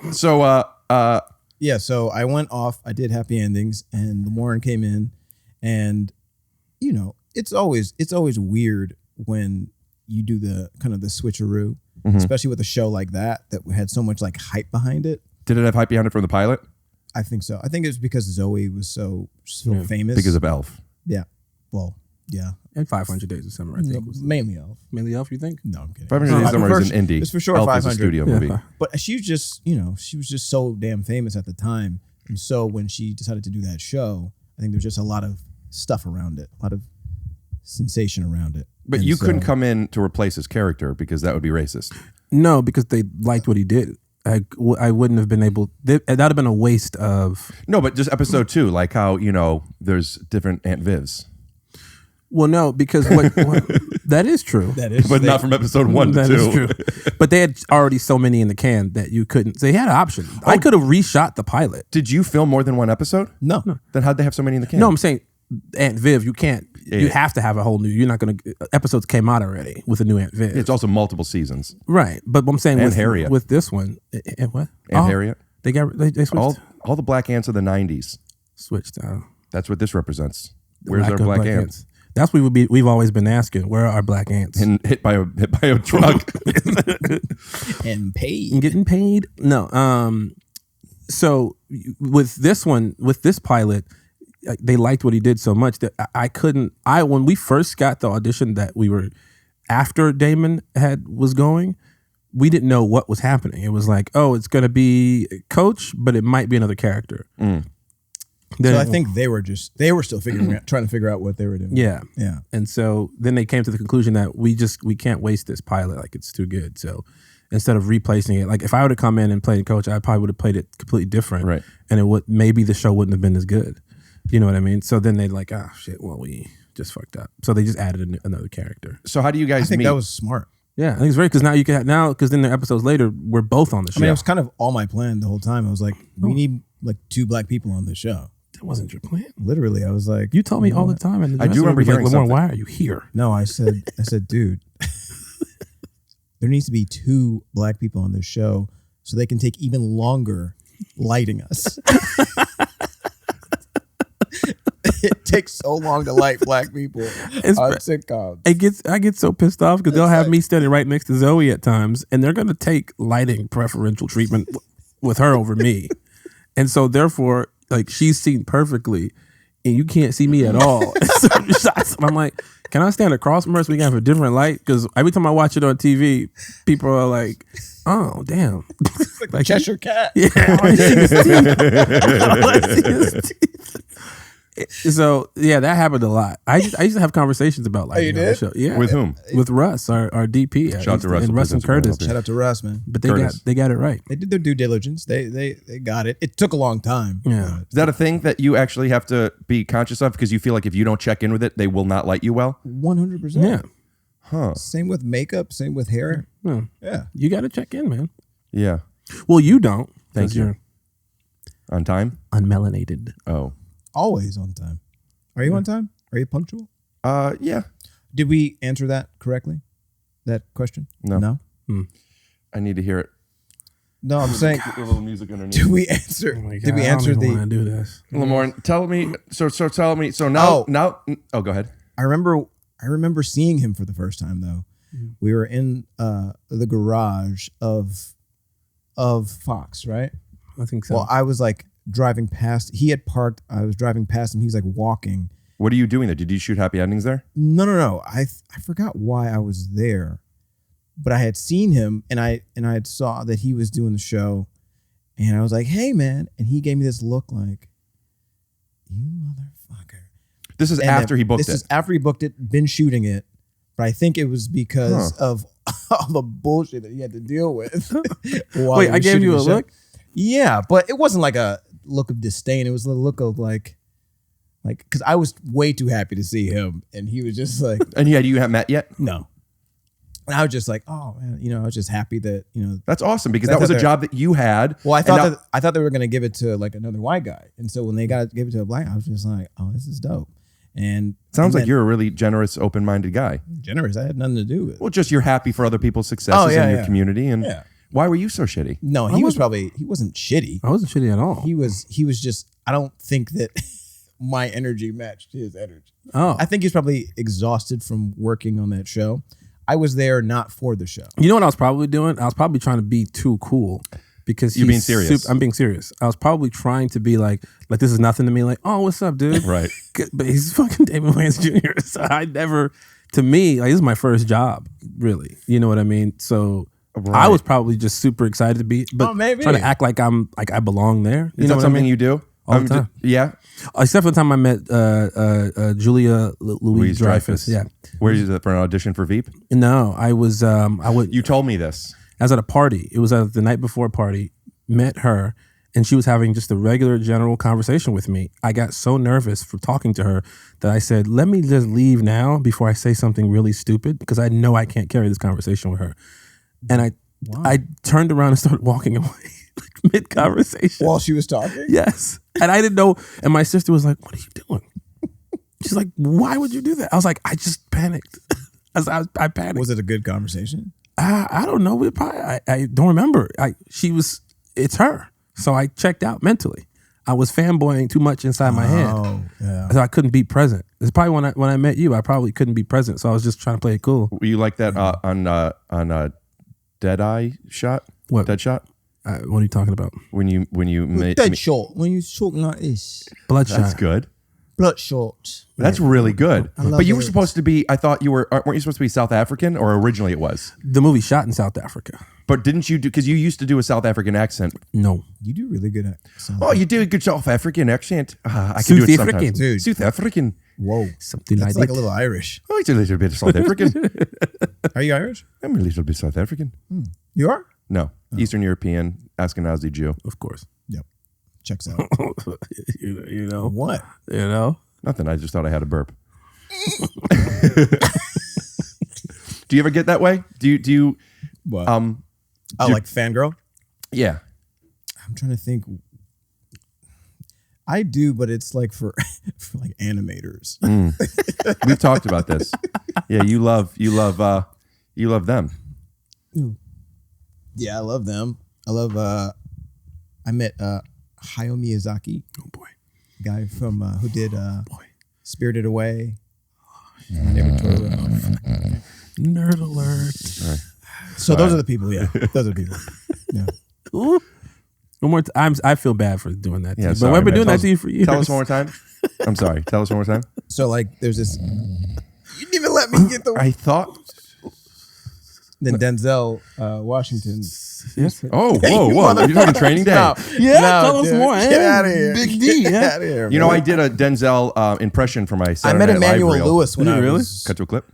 yeah, so I went off. I did Happy Endings, and Lamorne came in, and it's always weird when you do the kind of the switcheroo, especially with a show like that had so much like hype behind it. Did it have hype behind it from the pilot? I think so. I think it was because Zoe was so famous because of Elf. Yeah, well, yeah. And 500 Days of Summer, I think. Mainly Elf. Mainly Elf, you think? No, I'm kidding. 500 Days of Summer is an indie. It's for sure Elf 500. is a studio movie. But she was just, she was just so damn famous at the time. And so when she decided to do that show, I think there's just a lot of stuff around it, a lot of sensation around it. But you couldn't come in to replace his character because that would be racist. No, because they liked what he did. I wouldn't have been able. That would have been a waste of. No, but just episode 2, like how there's different Aunt Vivs. Well, no, because what that is true. That is, but not from episode 1 to 2. That is true. But they had already so many in the can that you couldn't. They had an option. I could have reshot the pilot. Did you film more than one episode? No. Then how'd they have so many in the can? No, I'm saying Aunt Viv. You can't. You have to have a whole new. You're not going to. Episodes came out already with a new Aunt Viv. It's also multiple seasons. Right, but I'm saying Aunt Harriet. with this one, what? Aunt Harriet. They switched. All the black ants of the 90s. Switched out. That's what this represents. Where's our black ants? That's what we've always been asking. Where are our black ants? And hit by a truck. And paid. And getting paid? No. So with this pilot, they liked what he did so much that I couldn't. When we first got the audition that we were after Damon was going, we didn't know what was happening. It was like, oh, it's going to be Coach, but it might be another character. So I think they were still trying to figure out what they were doing. Yeah. Yeah. And so then they came to the conclusion that we can't waste this pilot. Like, it's too good. So instead of replacing it, like if I would have come in and played Coach, I probably would have played it completely different. Right. And maybe the show wouldn't have been as good. You know what I mean? So then they'd like, shit, well, we just fucked up. So they just added another character. So how do you guys I think meet? that was smart. Yeah, I think it's great because because then the episodes later, we're both on the show. I mean, it was kind of all my plan the whole time. I was like, we need like 2 black people on the show. That wasn't your plan. Literally, I was like, you told me all the time. And I do remember hearing like, something. Why are you here? No, I said, dude, there needs to be 2 black people on this show so they can take even longer lighting us. It takes so long to light black people on sitcoms. I get so pissed off because they'll have me standing right next to Zoe at times, and they're going to take lighting preferential treatment with her over me. And so therefore, like, she's seen perfectly, and you can't see me at all. So I'm like, can I stand across from her so we can have a different light? Because every time I watch it on TV, people are like, oh, damn. Like Cheshire Cat. Yeah. All I see is teeth. All I see is teeth. So yeah, that happened a lot. I used to have conversations about like you did? the show. Yeah, With whom? With Russ, our DP. Shout out to Russ. And Russ and Curtis. Shout out to Russ, man. But they got it right. They did their due diligence. They got it. It took a long time. Yeah. Is that a thing that you actually have to be conscious of because you feel like if you don't check in with it, they will not light you well? 100%. Yeah. Huh. Same with makeup. Same with hair. Yeah. You got to check in, man. Yeah. Well, you don't. Thank you. You're on time? Unmelanated. Oh. Always on time. Are you on time? Are you punctual? Yeah. Did we answer that correctly? That question? No. No? I need to hear it. No, I'm saying. A little music underneath. Did we answer? Did we answer I don't want to do this. Lamorne, tell me. So tell me. So now. Oh, go ahead. I remember seeing him for the first time though. We were in the garage of Fox, right? I think so. Well, I was like driving past. He had parked. I was driving past him. He was like walking. What are you doing there? Did you shoot Happy Endings there? No. I forgot why I was there, but I had seen him and I had saw that he was doing the show, and I was like, "Hey, man!" And he gave me this look like, "You motherfucker." This is after he booked it. This is after he booked it. Been shooting it, but I think it was because of all the bullshit that he had to deal with. Wait, I gave you a look? Yeah, but it wasn't like a look of disdain. It was a look of like, because I was way too happy to see him, and he was just like, and you haven't met yet? No. And I was just like, oh man, I was just happy that that's awesome because that was a job that you had. Well, I thought they were gonna give it to like another white guy, and so when they gave it to a black, I was just like, oh, this is dope. And sounds like you're a really generous, open-minded guy. Generous, I had nothing to do with it. Well, just you're happy for other people's successes in your community, and yeah. Why were you so shitty? No, he wasn't shitty. I wasn't shitty at all. He was just, I don't think that my energy matched his energy. Oh. I think he's probably exhausted from working on that show. I was there not for the show. You know what I was probably doing? I was probably trying to be too cool because you're being serious. I'm being serious. I was probably trying to be like this is nothing to me. Like, oh, what's up, dude? Right. But he's fucking Damon Wayans Jr. So I never, to me, like this is my first job, really. You know what I mean? So I was probably just super excited to be, but maybe trying to act like I belong there. Is that something you do? All the time. Yeah. Except for the time I met Julia Louise Dreyfus. Yeah. Where is it for an audition for Veep? No, I was. You told me this. I was at a party. It was at the night before party. Met her, and she was having just a regular general conversation with me. I got so nervous for talking to her that I said, "Let me just leave now before I say something really stupid," because I know I can't carry this conversation with her. And I turned around and started walking away mid conversation while she was talking. Yes, and I didn't know. And my sister was like, "What are you doing?" She's like, "Why would you do that?" I was like, "I just panicked." I panicked. Was it a good conversation? I don't know. I don't remember. It's her. So I checked out mentally. I was fanboying too much inside my head. Oh, yeah. So I couldn't be present. It's probably when I met you, I probably couldn't be present. So I was just trying to play it cool. Were you like that on Dead Eye Shot? What? Dead Shot? What are you talking about? When you made Dead shot. When you talking like this. Bloodshot. That's good. Bloodshot. That's really good. I love But you were it. supposed to be. I thought weren't you supposed to be South African, or originally it was? The movie shot in South Africa. But didn't you do? Because you used to do a South African accent. No. You do really good at. Oh, you do a good South African accent. I can do it South sometimes. African. Dude. South African. Whoa, Something that's like like a little Irish. Oh, it's a little bit South African. Are you Irish? I'm a little bit South African. You are. No, Eastern European, Ashkenazi Jew. Of course. Yep. Checks out. you know. What? You know? Nothing. I just thought I had a burp. Do you ever get that way? Do you? What? Do you- like fangirl? Yeah. I'm trying to think. I do, but it's like for like animators. We've talked about this. Yeah, you love them. Yeah, I love them. I love. I met Hayao Miyazaki. Oh boy, guy from who did Spirited Away. Nerd alert. Right. So those are the people. Yeah, those are the people. Yeah. Ooh. One more time. I feel bad for doing that. Yeah, to you, sorry, but we've been man. doing that to you for years. Tell us one more time. I'm sorry. Tell us one more time. So like, there's this. You didn't even let me get the. I thought. Then Denzel Washington. Yes. Oh, whoa! You're talking Training Day. Yeah, tell us more. Get out of here. Big D. Get Yeah. out of here. You know, man. I did a Denzel impression for my I Saturday met Night Live Emmanuel reel. Lewis when Did I you really? was. Cut to a clip.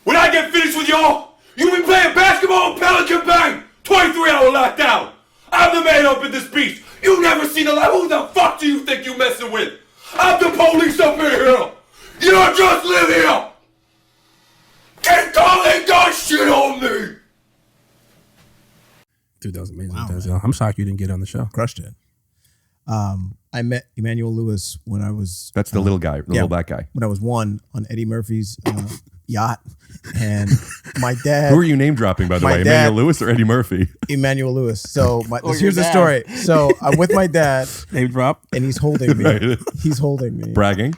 When I get finished with y'all, you've been playing basketball in Pelican Bay. 23-hour lockdown. I'm the man up in this beach. You never seen a light. Who the fuck do you think you messing with? I'm the police up in here. You don't just live here. Can't calling God shit on me. Dude, that was amazing. Denzel. I'm shocked you didn't get on the show. Crushed it. I met Emmanuel Lewis when I was. That's the little guy, the little black guy. When I was one on Eddie Murphy's yacht, and my dad. Who are you name dropping, by the my way? dad- Emmanuel Lewis or Eddie Murphy? Emmanuel Lewis. So your here's the dad. story. So I'm with my dad, Name drop. and he's holding me. Right. He's holding me. Bragging.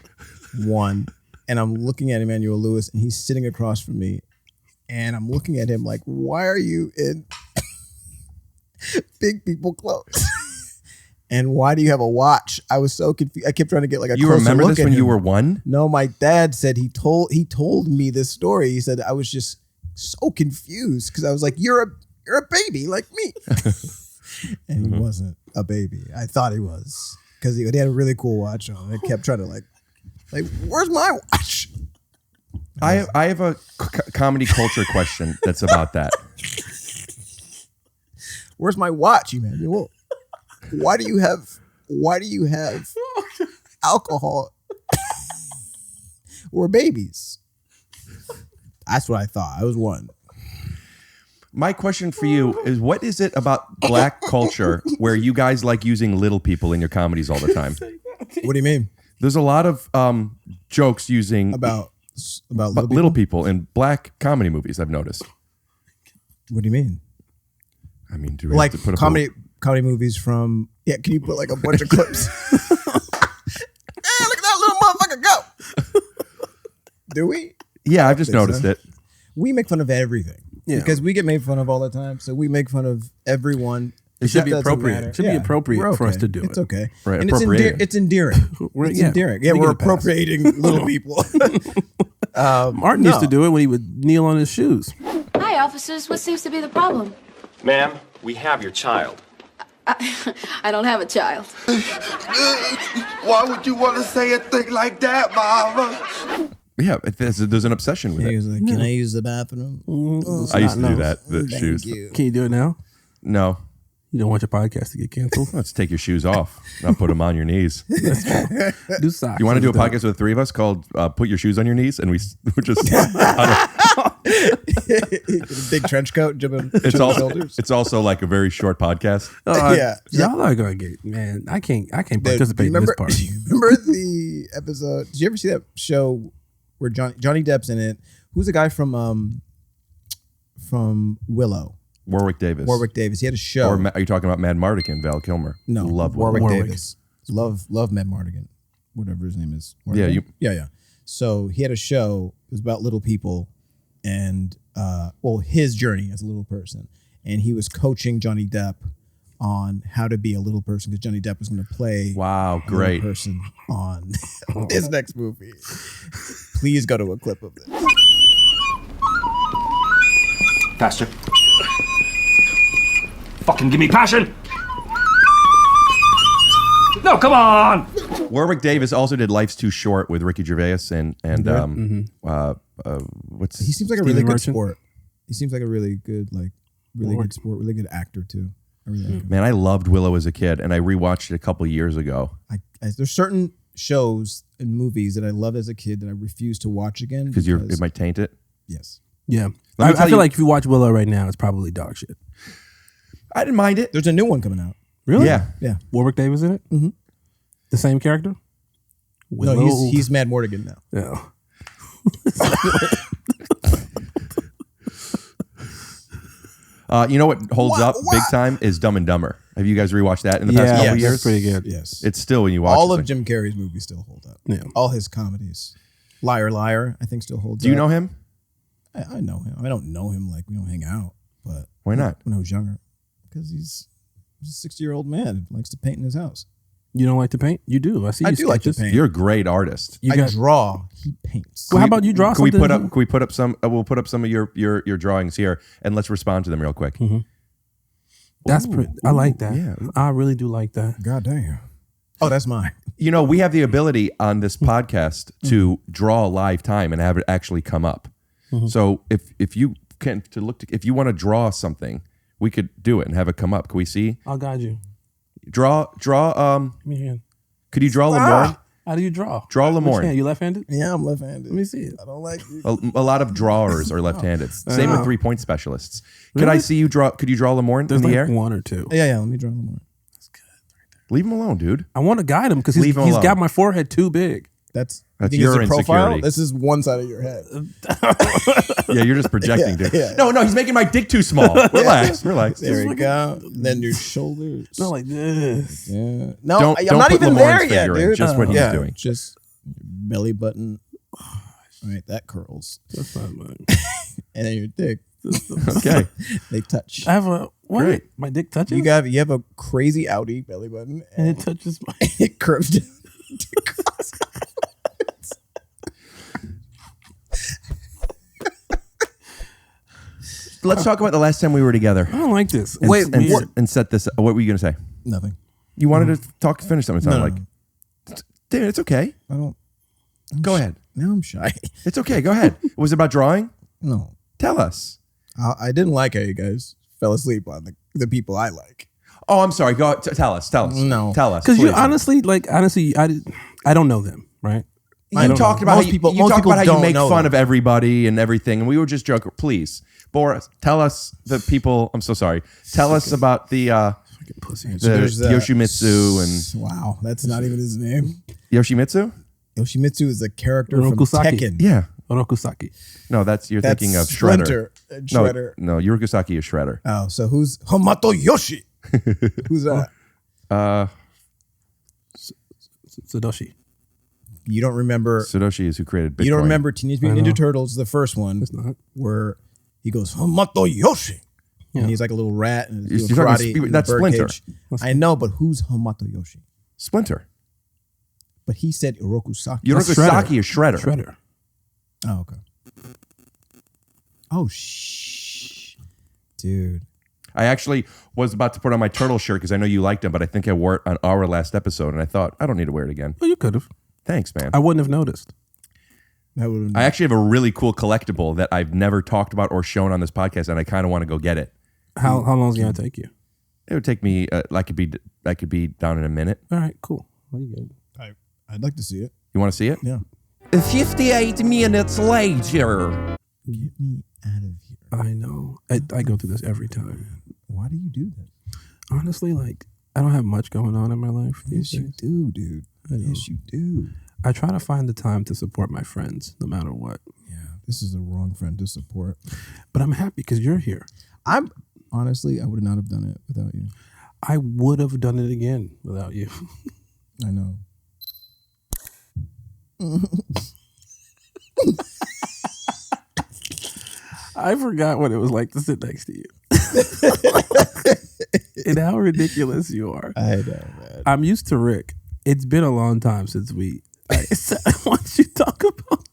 One, and I'm looking at Emmanuel Lewis, and he's sitting across from me, and I'm looking at him like, "Why are you in big people clothes?" And why do you have a watch? I was so confused. I kept trying to get like a You closer remember look this at when you him. were one? No, my dad said he told me this story. He said I was just so confused because I was like, "You're a baby like me," and he wasn't a baby. I thought he was because he had a really cool watch on. I kept trying to like, where's my watch? I have a comedy culture question that's about that. Where's my watch, Emmanuel? Why do you have alcohol? We're babies. That's what I thought. I was one. My question for you is, what is it about black culture where you guys like using little people in your comedies all the time? What do you mean? There's a lot of jokes using About little people in black comedy movies, I've noticed. What do you mean? I mean, do we Like have to put comedy movies from can you put like a bunch of clips? Look at that little motherfucker go. Do we? Yeah, I've just think noticed so. it. We make fun of everything. Yeah. Because we get made fun of all the time. So we make fun of everyone. It should be Doesn't appropriate. matter. It should be appropriate we're for us okay. to do It's it. okay. Right, And appropriating. it's endearing. It's endearing. Yeah, We we're get a pass. appropriating little people. Martin used to do it when he would kneel on his shoes. Hi, officers. What seems to be the problem? Ma'am, we have your child. I don't have a child. Why would you want to say a thing like that, Mama? Yeah, there's an obsession with He it. was like, "Can I use the bathroom?" I used to do that. The Thank shoes. you. Can you do it now? No. You don't want your podcast to get canceled? Let's take your shoes off. Not put them on your knees. Do socks. You want to do a instead. podcast with the three of us called "Put Your Shoes on Your Knees," and we're just. Big trench coat, jumping It's shoulders. it's also like a very short podcast. Yeah. Y'all are gonna get, man. I can't participate in this part. Do you remember the episode? Did you ever see that show where Johnny Depp's in it? Who's the guy from Willow? Warwick Davis. Warwick Davis. He had a show. Or are you talking about Mad Mardigan, Val Kilmer? No, love Warwick Warwick. Davis. Love Matt Mardigan, whatever his name is. Yeah, yeah. So he had a show. It was about little people, and his journey as a little person, and he was coaching Johnny Depp on how to be a little person because Johnny Depp was going to play wow, a great little person on his next movie. Please go to a clip of this. Faster. Fucking give me passion. No, come on. Warwick Davis also did Life's Too Short with Ricky Gervais and what's He seems like a really good sport. He seems like a really good good sport, really good actor too. I really like him. Man, I loved Willow as a kid, and I rewatched it a couple years ago. There's certain shows and movies that I loved as a kid that I refuse to watch again because it might taint it. Yes. Yeah. I feel like if you watch Willow right now, it's probably dog shit. I didn't mind it. There's a new one coming out. Really? Yeah. Warwick Davis in it? Mm-hmm. The same character? No, he's Mad Mortigan now. Yeah. You know what holds up big time is Dumb and Dumber. Have you guys rewatched that in the past couple years? That's pretty good. Yes. It's still when you watch all it, of Jim Carrey's movies still hold up. Yeah. All his comedies. Liar, Liar, I think still holds up. Do you know him? I know him. I don't know him like we don't hang out, but why not? When I was younger, because he's a 60-year-old man who likes to paint in his house. You don't like to paint? You do. I see. I you do like to paint. You're a great artist. I draw. He paints. Well, how about you draw Can something? we put up some? We'll put up some of your drawings here, and let's respond to them real quick. Mm-hmm. That's pretty. I like that. Yeah. I really do like that. God damn. Oh, that's mine. You know, we have the ability on this podcast to draw live time and have it actually come up. Mm-hmm. So if you if you want to draw something, we could do it and have it come up. Can we see? I'll guide you. Draw. Give me a hand. Could you draw Lamorne? How do you draw? Draw Lamorne. You left-handed? Yeah, I'm left-handed. Let me see it. I don't like you. A lot of drawers are left-handed. Same with 3-point specialists. Could Really? I see you draw? Could you draw Lamorne There's in the like air? one or two. Yeah. Let me draw Lamorne. Leave him alone, dude. I want to guide him because Leave him he's alone. got my forehead too big. That's That's you think your it's a profile? insecurity. This is one side of your head. Yeah, you're just projecting, dude. Yeah. No, he's making my dick too small. Relax. There we go. Then your shoulders. Not like this. Yeah. No, Don't- I'm don't not put even Lamore's there yet, figure in, dude. just what he's doing. Just belly button. All right, that curls. That's not mine. And then your dick. Okay. They touch. I have a what? Great. My dick touches. You have a crazy Audi belly button, and it touches my. It curves down. Let's talk about the last time we were together. I don't like this. And set this. What were you gonna say? Nothing. You wanted to finish something. It sounded No. like. Dude, it's okay. I don't. Go ahead. Now I'm shy. It's okay. Go ahead. Was it about drawing? No. Tell us. I didn't like how you guys fell asleep on the people I like. Oh, I'm sorry. Go tell us. No. Tell us. Because you please. honestly, I don't know them, right? You talked about Most people how you don't make know fun them. of everybody and everything, and we were just joking. Please, Boris, tell us the people. I'm so sorry. Tell us about the there's, Yoshimitsu and wow, that's not even his name. Yoshimitsu. Yoshimitsu is a character from Orokusaki. Tekken. Yeah. Orokusaki. No, you're That's thinking of Splinter Shredder. and Shredder. No, Yurikosaki is Shredder. Oh, so who's Hamato Yoshi? Who's that? Sadoshi. You don't remember? Sadoshi is who created Bitcoin. You don't remember Teenage Mutant I know. Ninja Turtles, the first one, It's not. where he goes Hamato Yoshi, Yeah. and he's like a little rat and he's You're doing talking karate. in that's the Splinter. birdcage. I know, but who's Hamato Yoshi? Splinter. But he said Orokusaki. Yurikosaki is Shredder. Shredder. Oh, okay. Oh, dude. I actually was about to put on my turtle shirt because I know you liked him, but I think I wore it on our last episode, and I thought I don't need to wear it again. Well, you could have. Thanks, man. I wouldn't have noticed. That would. I actually have a really cool collectible that I've never talked about or shown on this podcast, and I kind of want to go get it. How long is it gonna take you? It would take me. I could be down in a minute. All right, cool. Well, you good. I'd like to see it. You want to see it? Yeah. 58 minutes later. Get me out of here. I know. I go through this every time. Why do you do that? Honestly, like I don't have much going on in my life. Yes, you do, dude. Yes, you do. I try to find the time to support my friends, no matter what. Yeah, this is the wrong friend to support. But I'm happy because you're here. Honestly, I would not have done it without you. I would have done it again without you. I know. I forgot what it was like to sit next to you. and how ridiculous you are. I know, man. I'm used to Rick. It's been a long time since we. I want you to talk about.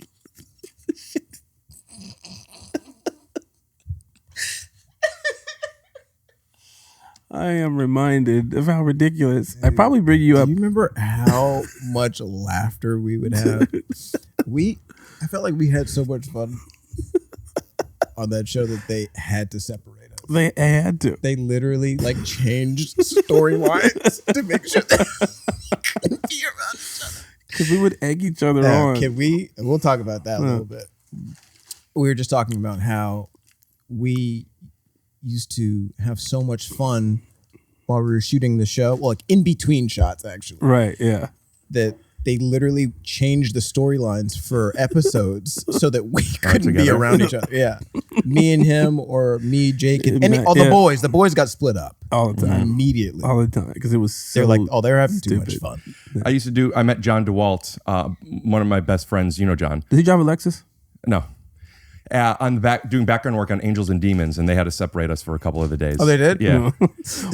I am reminded of how ridiculous. I probably bring you up. Do you remember how much laughter we would have? I felt like we had so much fun on that show that they had to separate us. They had to. They literally like changed storylines to make sure that we couldn't be around each other. Because we would egg each other on. We'll talk about that a little bit. We were just talking about how we used to have so much fun while we were shooting the show. Well, like in between shots, actually. Right, yeah. That they literally changed the storylines for episodes so that we couldn't be around each other. Yeah. Me and him, or me, Jake, and the boys. The boys got split up. All the time. Immediately. All the time. Because it was so They're like, they're having stupid. too much fun. I met John DeWalt, one of my best friends. You know John. Did he drive a Lexus? No. Doing background work on Angels and Demons, and they had to separate us for a couple of the days. Oh, they did? Yeah.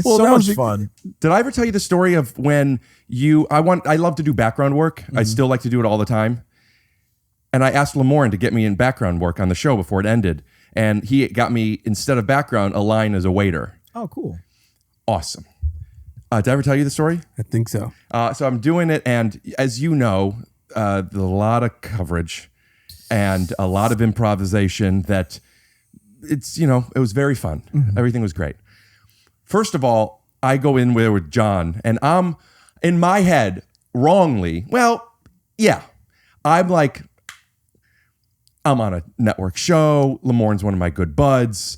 Well, so much fun. Did I ever tell you the story of when I love to do background work. I still like to do it all the time. And I asked Lamorne to get me in background work on the show before it ended. And he got me, instead of background, a line as a waiter. Oh, cool. Awesome. Did I ever tell you the story? I think so. So I'm doing it, and as you know, there's a lot of coverage and a lot of improvisation that it was very fun. Mm-hmm. Everything was great. First of all, I go in there with John, and I'm in my head wrongly. Well, yeah, I'm on a network show. Lamorne's one of my good buds.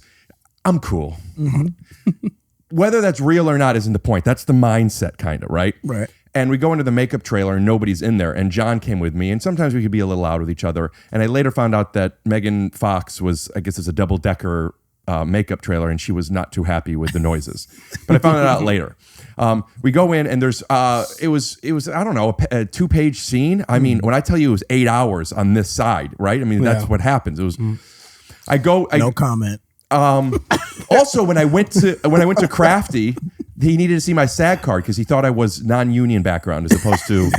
I'm cool. Mm-hmm. Whether that's real or not isn't the point. That's the mindset, kind of, right? Right. And we go into the makeup trailer and nobody's in there. And John came with me. And sometimes we could be a little loud with each other. And I later found out that Megan Fox was, I guess it's a double-decker makeup trailer, and she was not too happy with the noises. But I found that out later. We go in, and there's it was I don't know, a 2-page scene. I mean, when I tell you it was 8 hours on this side, right? I mean, that's what happens. It was. No comment. Also, when I went to Crafty, he needed to see my SAG card because he thought I was non-union background as opposed to,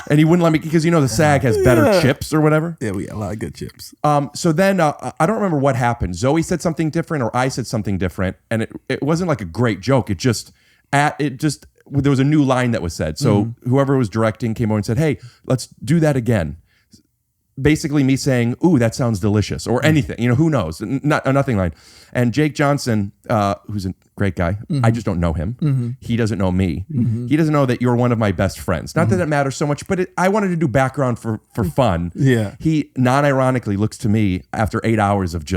and he wouldn't let me because the SAG has better chips or whatever. Yeah, we got a lot of good chips. So then I don't remember what happened. Zoe said something different, or I said something different, and it wasn't like a great joke. It just there was a new line that was said. So whoever was directing came over and said, "Hey, let's do that again." Basically me saying, "Ooh, that sounds delicious," or anything, who knows? Not a nothing line. And Jake Johnson, who's a great guy, I just don't know him. Mm-hmm. He doesn't know me. Mm-hmm. He doesn't know that you're one of my best friends. Not that it matters so much, but I wanted to do background for fun. Yeah. He non-ironically looks to me after 8 hours of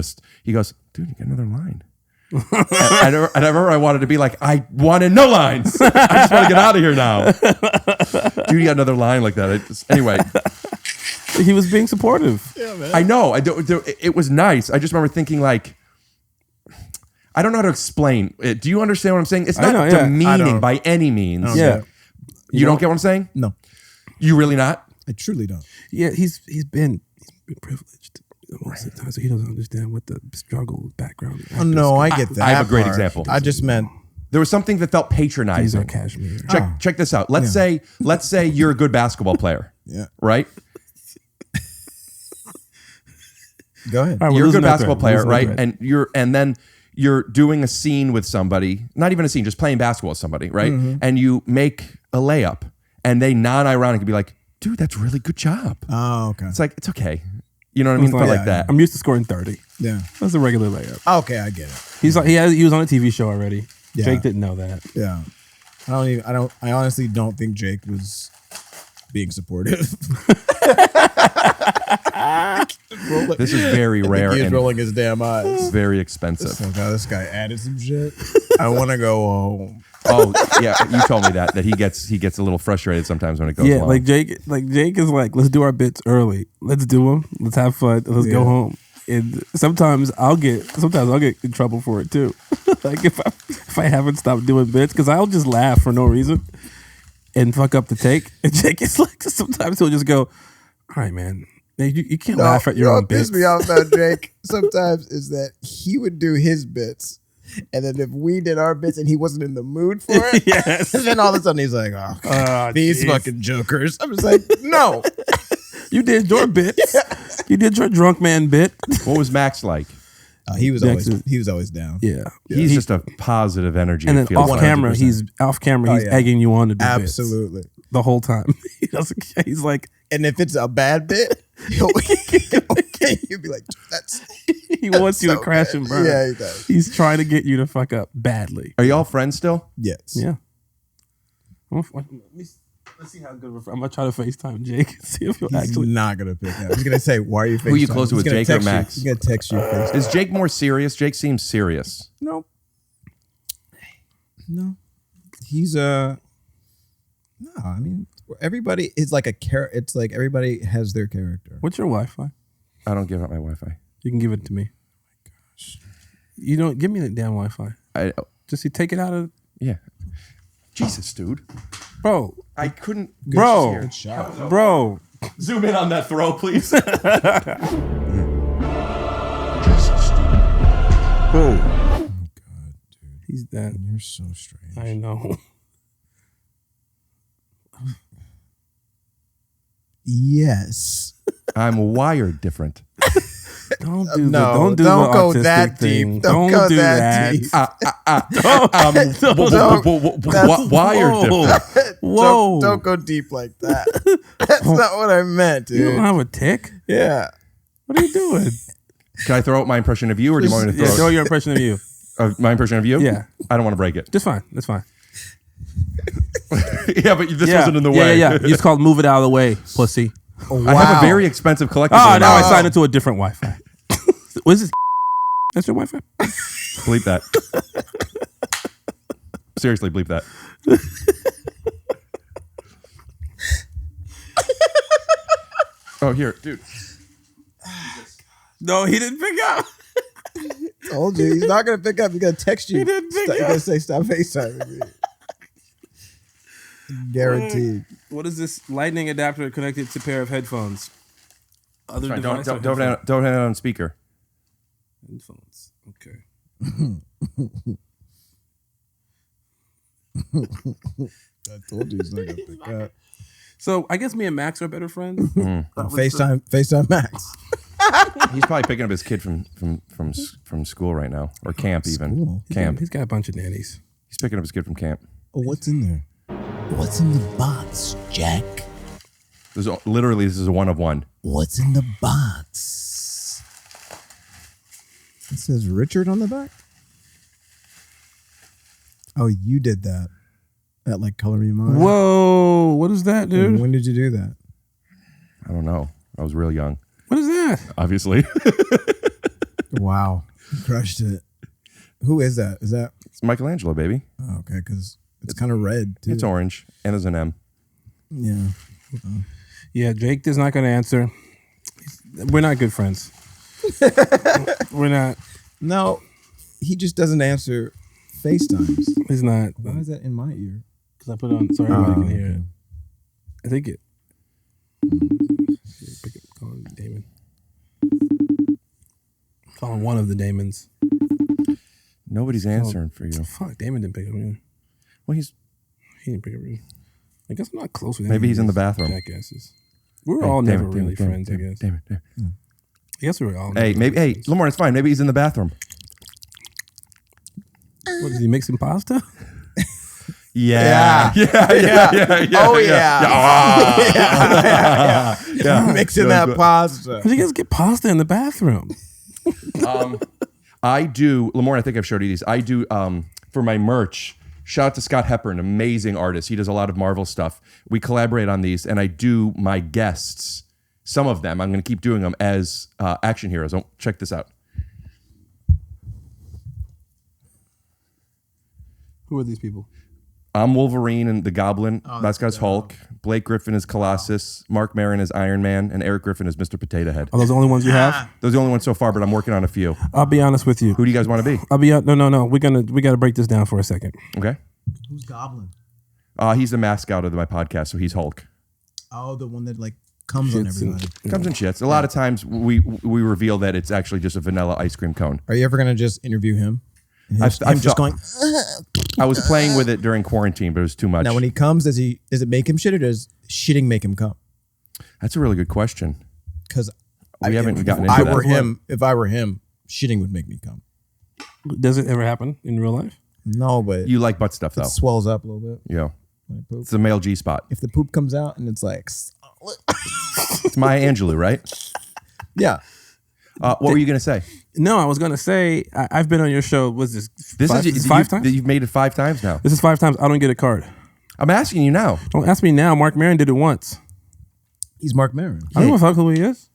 he goes, "Dude, you got another line." and I remember I wanted to be like, "I wanted no lines. I just want to get out of here now." Dude, you got another line like that. Anyway. He was being supportive. Yeah, man. I know. It was nice. I just remember thinking I don't know how to explain it. Do you understand what I'm saying? It's not demeaning by any means. Yeah. You don't get what I'm saying? No. You really not? I truly don't. Yeah, he's been privileged most of the time, so he doesn't understand what the struggle background. Oh, no, I get that. I have a great example. I just meant there was something that felt patronizing. These are cashmere. Check this out. Let's say you're a good basketball player. Yeah. Right? Go ahead. Right, you're a good basketball player, right? And then you're doing a scene with somebody, not even a scene, just playing basketball with somebody, right? Mm-hmm. And you make a layup, and they non-ironically be like, "Dude, that's a really good job." Oh, okay. It's like, it's okay. You know what I mean? Felt like that. I'm used to scoring 30. Yeah. That's a regular layup. Okay, I get it. He was on a TV show already. Yeah. Jake didn't know that. Yeah. I honestly don't think Jake was being supportive. This is very rare. He's rolling his damn eyes. Very expensive. This guy added some shit. I want to go home. Oh yeah, you told me that he gets a little frustrated sometimes when it goes long. Like Jake is like, let's do our bits early. Let's do them. Let's have fun. Let's go home. And sometimes I'll get in trouble for it too. Like if I haven't stopped doing bits, because I'll just laugh for no reason and fuck up the take. And Jake is like, sometimes he'll just go, "All right, man. You can't laugh at your own bits." What pisses me off about Jake sometimes is that he would do his bits And then if we did our bits and he wasn't in the mood for it, Yes. and then all of a sudden he's like, oh, these geez. fucking jokers. I'm just like, no. You did your bits. You did your drunk man bit. What was Max like? He was Max always down. Yeah. He's just a positive energy. And it then feels off like. camera, he's egging you on to do Absolutely. bits the whole time. He's like, and if it's a bad bit, he'll be like, he wants you to so crash good. and burn. Yeah, he does. He's trying to get you to fuck up badly. Are y'all friends still? Yes. Yeah. Let's see how good of a friend. I'm gonna try to FaceTime Jake and see if he'll He's actually not gonna pick up. He's gonna say, "Why are you?" Who are you closer with, Jake or Max? He's gonna text you. Is Jake more serious? Jake seems serious. No. He's no. I mean, everybody is like a character. It's like everybody has their character. What's your Wi-Fi? I don't give out my Wi-Fi. You can give it to me. Oh my gosh. You don't give me that damn Wi-Fi. Just you take it out of. Yeah. Jesus, dude. Bro. I couldn't. Bro. Bro. Zoom in on that throw, please. Bro. Oh my god, dude. He's dead. You're so strange. I know. Yes. I'm wired different. Don't do No, don't don't the go autistic that thing. deep. Don't go do that deep. Wired different. Whoa. Don't go deep like that. That's not what I meant, dude. You don't have a tick? Yeah. What are you doing? Can I throw out my impression of you, or do you want me to throw? Throw your impression of you. My impression of you? Yeah. I don't want to break it. Just fine. That's fine. Yeah, but this wasn't in the way. Yeah. It's called move it out of the way, pussy. Oh, wow. I have a very expensive collectible. Oh, now I signed into a different Wi-Fi. What is this? That's your Wi-Fi? Bleep that. Seriously, bleep that. Oh, here, dude. No, he didn't pick up. Told you. He's not going to pick up. He's going to text you. He didn't pick He's up. going to say, stop FaceTiming me. Guaranteed. What is this lightning adapter connected to a pair of headphones? Other Fine, device or don't headphone? have it on speaker. Headphones. Okay. I told you he's not going to pick up. So I guess me and Max are better friends. FaceTime Max. He's probably picking up his kid from school right now, or camp even. School? Camp. He's got a bunch of nannies. He's picking up his kid from camp. Oh, what's in there? What's in the box, Jack? Literally, this is a one of one. What's in the box? It says Richard on the back. Oh, you did that. That like color me mine. Whoa! What is that, dude? When did you do that? I don't know. I was real young. What is that? Obviously. Wow, you crushed it. Who is that? Is that? It's Michelangelo, baby. Oh, okay, because it's kind of red too. It's orange and there's an M. Yeah. Yeah, Jake is not going to answer. We're not good friends. We're not. No, he just doesn't answer FaceTimes. He's not. Why is that in my ear? Because I put it on so everybody can hear it. I think it. Pick it. Call him Damon. Calling one of the Damons. Nobody's answering for you. Fuck, Damon didn't pick up either. Well, he didn't pick up either. I guess I'm not close with him. Maybe he's in the bathroom. Jackasses. We were all never really friends, I guess. Damn it. I guess we were all. Hey, maybe. Hey, Lamorne, it's fine. Maybe he's in the bathroom. What, is he mixing pasta? Yeah. Oh, yeah. Mixing that pasta. How'd you guys get pasta in the bathroom? I do, Lamorne, I think I've showed you these. I do, for my merch, shout out to Scott Hepburn, amazing artist. He does a lot of Marvel stuff. We collaborate on these, and I do my guests, some of them, I'm going to keep doing them as action heroes. Check this out. Who are these people? I'm Wolverine and the Goblin. That guy's Hulk. Blake Griffin is Colossus. Mark Maron is Iron Man. And Eric Griffin is Mr. Potato Head. Are those the only ones you have? Those are the only ones so far, but I'm working on a few. I'll be honest with you. Who do you guys want to be? No. We got to break this down for a second. Okay. Who's Goblin? He's the mascot of my podcast, so he's Hulk. Oh, the one that like comes on everybody. Comes in shits. A lot of times we reveal that it's actually just a vanilla ice cream cone. Are you ever gonna just interview him? I'm just going. I was playing with it during quarantine, but it was too much. Now, when he comes, does it make him shit, or does shitting make him come? That's a really good question. Because we haven't gotten into If that. I were him, shitting would make me come. Does it ever happen in real life? No, but You like butt stuff, though. it swells up a little bit. Yeah. when I poop. It's the male G spot. If the poop comes out and it's like, It's Maya Angelou, right? Yeah. What were you going to say? No, I was going to say, I've been on your show. Was this is five times? You've made it 5 times now. This is 5 times. I don't get a card. I'm asking you now. Don't ask me now. Mark Maron did it once. He's Mark Maron. I don't know who he is.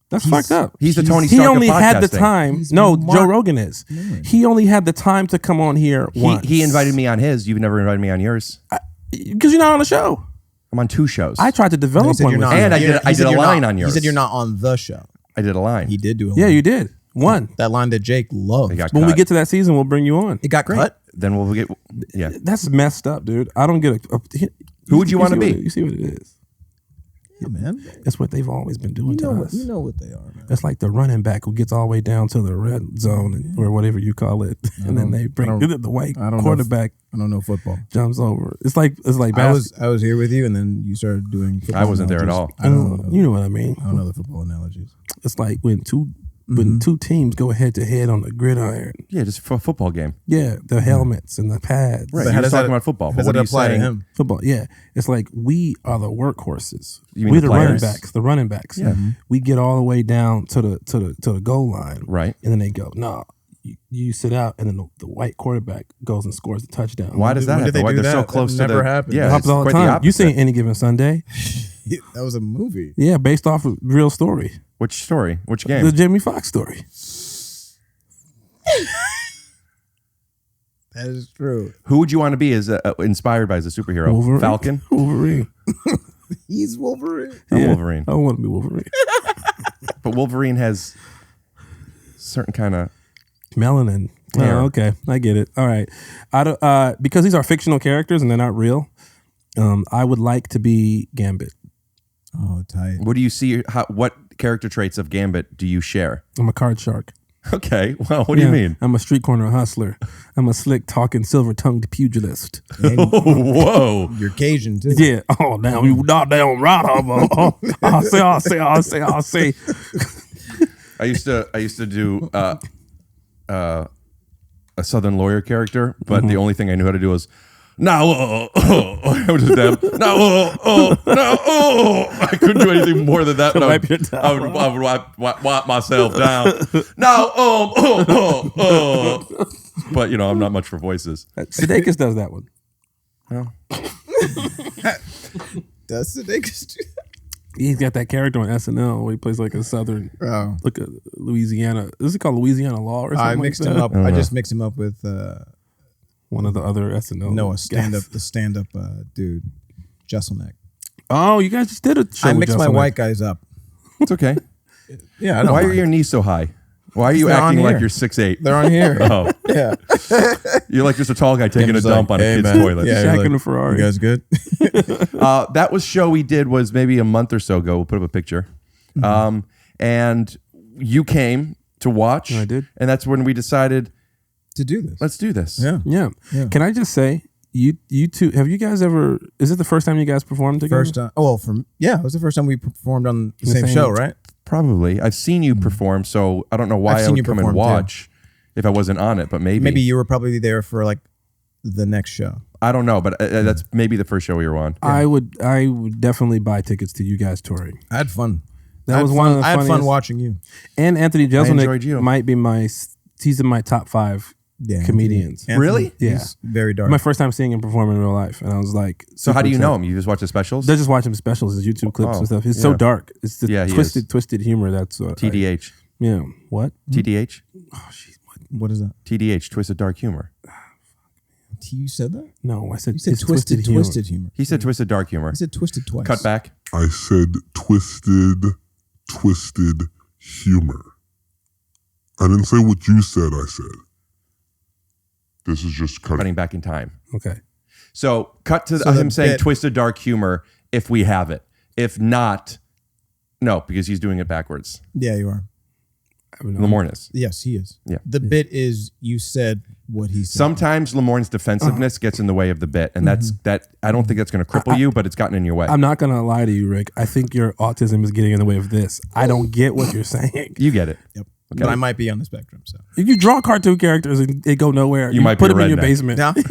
That's fucked up. He's the Tony Stark He only of had the podcasting. time. No, Joe Rogan is. He only had the time to come on here once. He invited me on his. You've never invited me on yours. Because you're not on the show. I'm on 2 shows. I tried to develop one with you. And I did a line on yours. He said you're not on the show. I did a line. He did do a line. Yeah, you did. One. That line that Jake loved. When we get to that season, we'll bring you on. It got cut? Then we'll get, yeah. That's messed up, dude. I don't get Who would you want to be? You see what it is. Yeah, man. That's what they've always been doing to us. You know what they are, man. It's like the running back who gets all the way down to the red zone or whatever you call it, and then they bring the white quarterback. I don't know football. Jumps over. It's like basketball. I was here with you, and then you started doing football I wasn't there at all. I don't You know what I mean. I don't know the football analogies. It's like when two teams go head to head on the gridiron. Yeah, just for a football game. Yeah, the helmets and the pads. Right. You're just talking about football. But what do you apply say? to him? Football, yeah. It's like we are the workhorses. You mean We're the the running players? backs. The running backs. Yeah. We get all the way down to the goal line. Right. And then they go, no, you sit out, and then the white quarterback goes and scores the touchdown. Why does that happen? Why they're so close to never the... happened. Yeah, It happens all the time. You seen Any Given Sunday? That was a movie. Yeah, based off of real story. Which story? Which game? The Jamie Foxx story. That is true. Who would you want to be as inspired by as a superhero? Wolverine. Falcon? Wolverine. He's Wolverine. I'm Wolverine. I want to be Wolverine. But Wolverine has certain kind of... Melanin. Hair. Oh, okay. I get it. All right. Because these are fictional characters and they're not real, I would like to be Gambit. Oh, tight. What do you see? What character traits of Gambit do you share? I'm a card shark. Okay. Well, what do you mean? I'm a street corner hustler. I'm a slick talking, silver tongued pugilist. Whoa. You're Cajun too. Yeah. Oh, damn. You not damn right, I'll say. I used to do a Southern lawyer character, but the only thing I knew how to do was I couldn't do anything more than that. I would wipe myself down. But I'm not much for voices. Sudeikis does that one. Well, Does Sudeikis do that? He's got that character on SNL where he plays like a Southern, look at Louisiana. Is it called Louisiana Law or something? I mixed like him that? up. I just mixed him up with one of the other SNL. No, guys. the stand up dude, Jesselneck. Oh, you guys just did a show. I with mixed my Jesselneck. white guys up. it's okay. Yeah, I don't Why are mind. your knees so high? Why are you They're on acting like here. you're 6'8"? They're on here. Oh, Yeah. you're like just a tall guy taking a Tim's dump like, on a "Hey, kid's man." toilet. Yeah, Shaq you're in a like, Ferrari. You guys good? That was show we did was maybe a month or so ago. We'll put up a picture. And you came to watch. I did. And that's when we decided To do this. let's do this. Yeah. Can I just say, you two, have you guys ever? Is it the first time you guys performed together? First time. Oh, well, it was the first time we performed on the same show, right? Probably. I've seen you perform, so I don't know why I've I seen would you come and perform, too. watch if I wasn't on it, but maybe. Maybe you were probably there for like the next show. I don't know, but that's maybe the first show we were on. I would definitely buy tickets to you guys touring. I had fun. That was one of the I had fun funniest- watching you. And Anthony enjoyed you. Jeselnik might be he's in my top 5 comedians. Anthony, Really? Yeah. he's very dark. My first time seeing him perform in real life, and I was like, So how super do you know excited. him? You just watch the specials? They're just watching specials, his YouTube clips Oh, and stuff. It's yeah. so dark. It's the Yeah, he twisted humor. That's TDH. yeah. What? TDH? What is that? TDH, Twisted Dark Humor. You said that? No, I said You said it's twisted humor. humor. He said Twisted Dark Humor. I said twisted twice. Cut back. I said twisted humor. I didn't say what you said, I said. This is just Cutting back in time. Okay. So cut to So the him saying bit- Twisted Dark Humor if we have it. If not, no, because he's doing it backwards. Yeah, you are. Lamorne is. Yes, he is. Yeah. The bit is you said what he said. Sometimes Lamorne's defensiveness gets in the way of the bit, and that's that. I don't think that's going to cripple you, but it's gotten in your way. I'm not going to lie to you, Rick. I think your autism is getting in the way of this. I don't get what you're saying. You get it. Yep. Okay. But I might be on the spectrum. So If you draw cartoon characters and they go nowhere, You might put be a them in your redneck. basement. No. You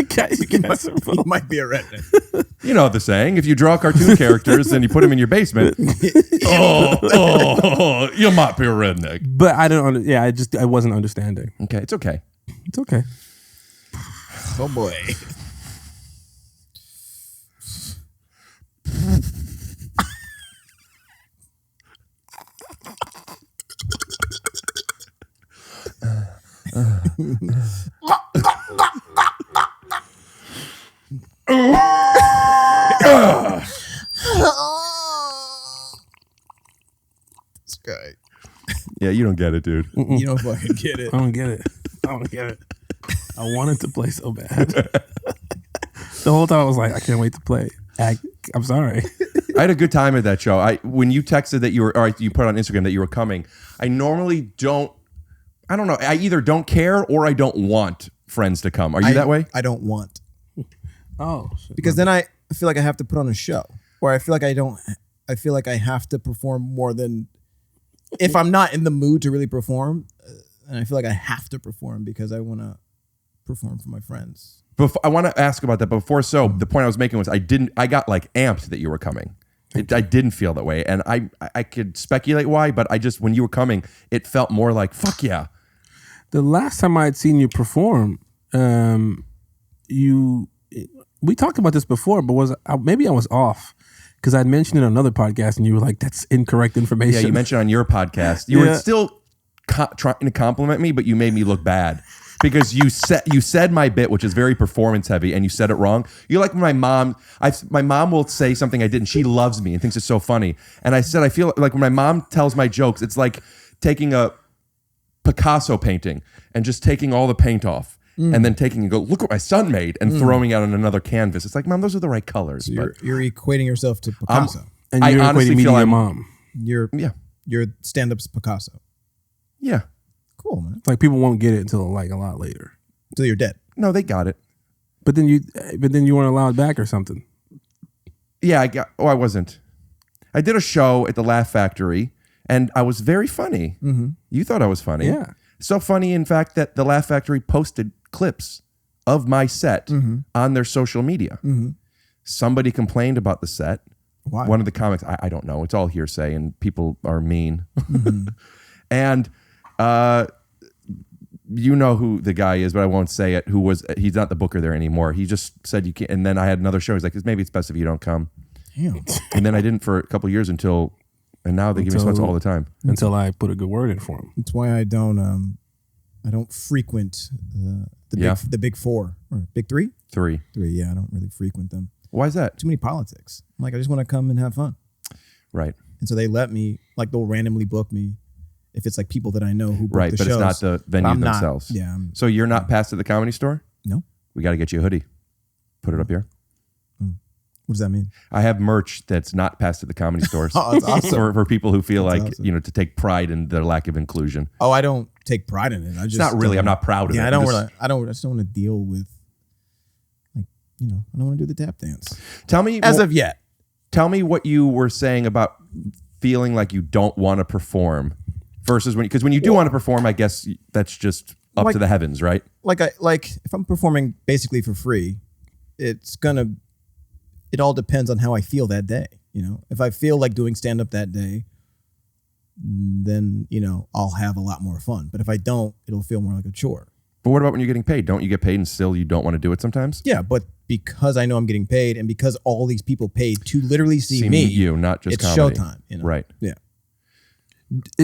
you might be a redneck. You know the saying: if you draw cartoon characters and you put them in your basement, you might be a redneck. But I don't. I wasn't understanding. Okay, it's okay. It's okay. Oh boy. This guy. Yeah, you don't get it, dude. You don't fucking get it. I don't get it. I don't get it. I wanted to play so bad. The whole time I was like, I can't wait to play. I'm sorry. I had a good time at that show. When you texted that you were, or you put on Instagram that you were coming, I normally don't. I don't know. I either don't care or I don't want friends to come. Are you that way? I don't want. Oh, shit. Because then I feel like I have to put on a show, or I feel like I don't. I feel like I have to perform more than if I'm not in the mood to really perform, and I feel like I have to perform because I want to perform for my friends. I want to ask about that before. So the point I was making was I got like amped that you were coming. I didn't feel that way, and I could speculate why, but I just when you were coming, it felt more like fuck yeah. The last time I had seen you perform, we talked about this before, but maybe I was off because I'd mentioned it on another podcast, and you were like, "That's incorrect information." Yeah, you mentioned on your podcast. You were still trying to compliment me, but you made me look bad because you said my bit, which is very performance heavy, and you said it wrong. You're like my mom. My mom will say something I did, and she loves me and thinks it's so funny. And I said I feel like when my mom tells my jokes, it's like taking a Picasso painting and just taking all the paint off and then taking and go, look what my son made and throwing it on another canvas. It's like, Mom, those are the right colors. So you're equating yourself to Picasso. And you're equating me to your mom. Your stand-up's Picasso. Yeah. Cool, man. Like people won't get it until like a lot later. Until you're dead. No, they got it. But then you weren't allowed back or something. Yeah, I wasn't. I did a show at the Laugh Factory and I was very funny. Mm-hmm. You thought I was funny. Yeah. So funny, in fact, that the Laugh Factory posted clips of my set on their social media. Mm-hmm. Somebody complained about the set. Why? One of the comics, I don't know. It's all hearsay and people are mean. Mm-hmm. And you know who the guy is, but I won't say it. He's not the booker there anymore. He just said you can't. And then I had another show. He's like, maybe it's best if you don't come. Damn. And then I didn't for a couple of years and now they give me spots all the time. Until I put a good word in for him. That's why I don't frequent the big four or big three. Three. Yeah, I don't really frequent them. Why is that? Too many politics. I'm like, I just want to come and have fun. Right. And so they let me, like, they'll randomly book me if it's like people that I know who book Right, the but shows. it's not the venue I'm themselves. So you're not passed at the Comedy Store? No. We got to get you a hoodie. Put it up here. What does that mean? I have merch that's not passed at the Comedy Stores. Oh, that's awesome. for people who feel That's like, awesome. to take pride in their lack of inclusion. Oh, I don't take pride in it. I just It's not really. I'm not proud of it. Yeah, I I'm don't. just- I just don't want to deal with, like, I don't want to do the tap dance. Tell me of yet. Tell me what you were saying about feeling like you don't want to perform versus when you do want to perform. I guess that's just up to the heavens, right? Like if I'm performing basically for free, it all depends on how I feel that day. If I feel like doing stand up that day, then I'll have a lot more fun. But if I don't, it'll feel more like a chore. But what about when you're getting paid? Don't you get paid and still you don't want to do it sometimes? Yeah, but because I know I'm getting paid and because all these people paid to literally see me, you, not just it's comedy. showtime. Right. Yeah.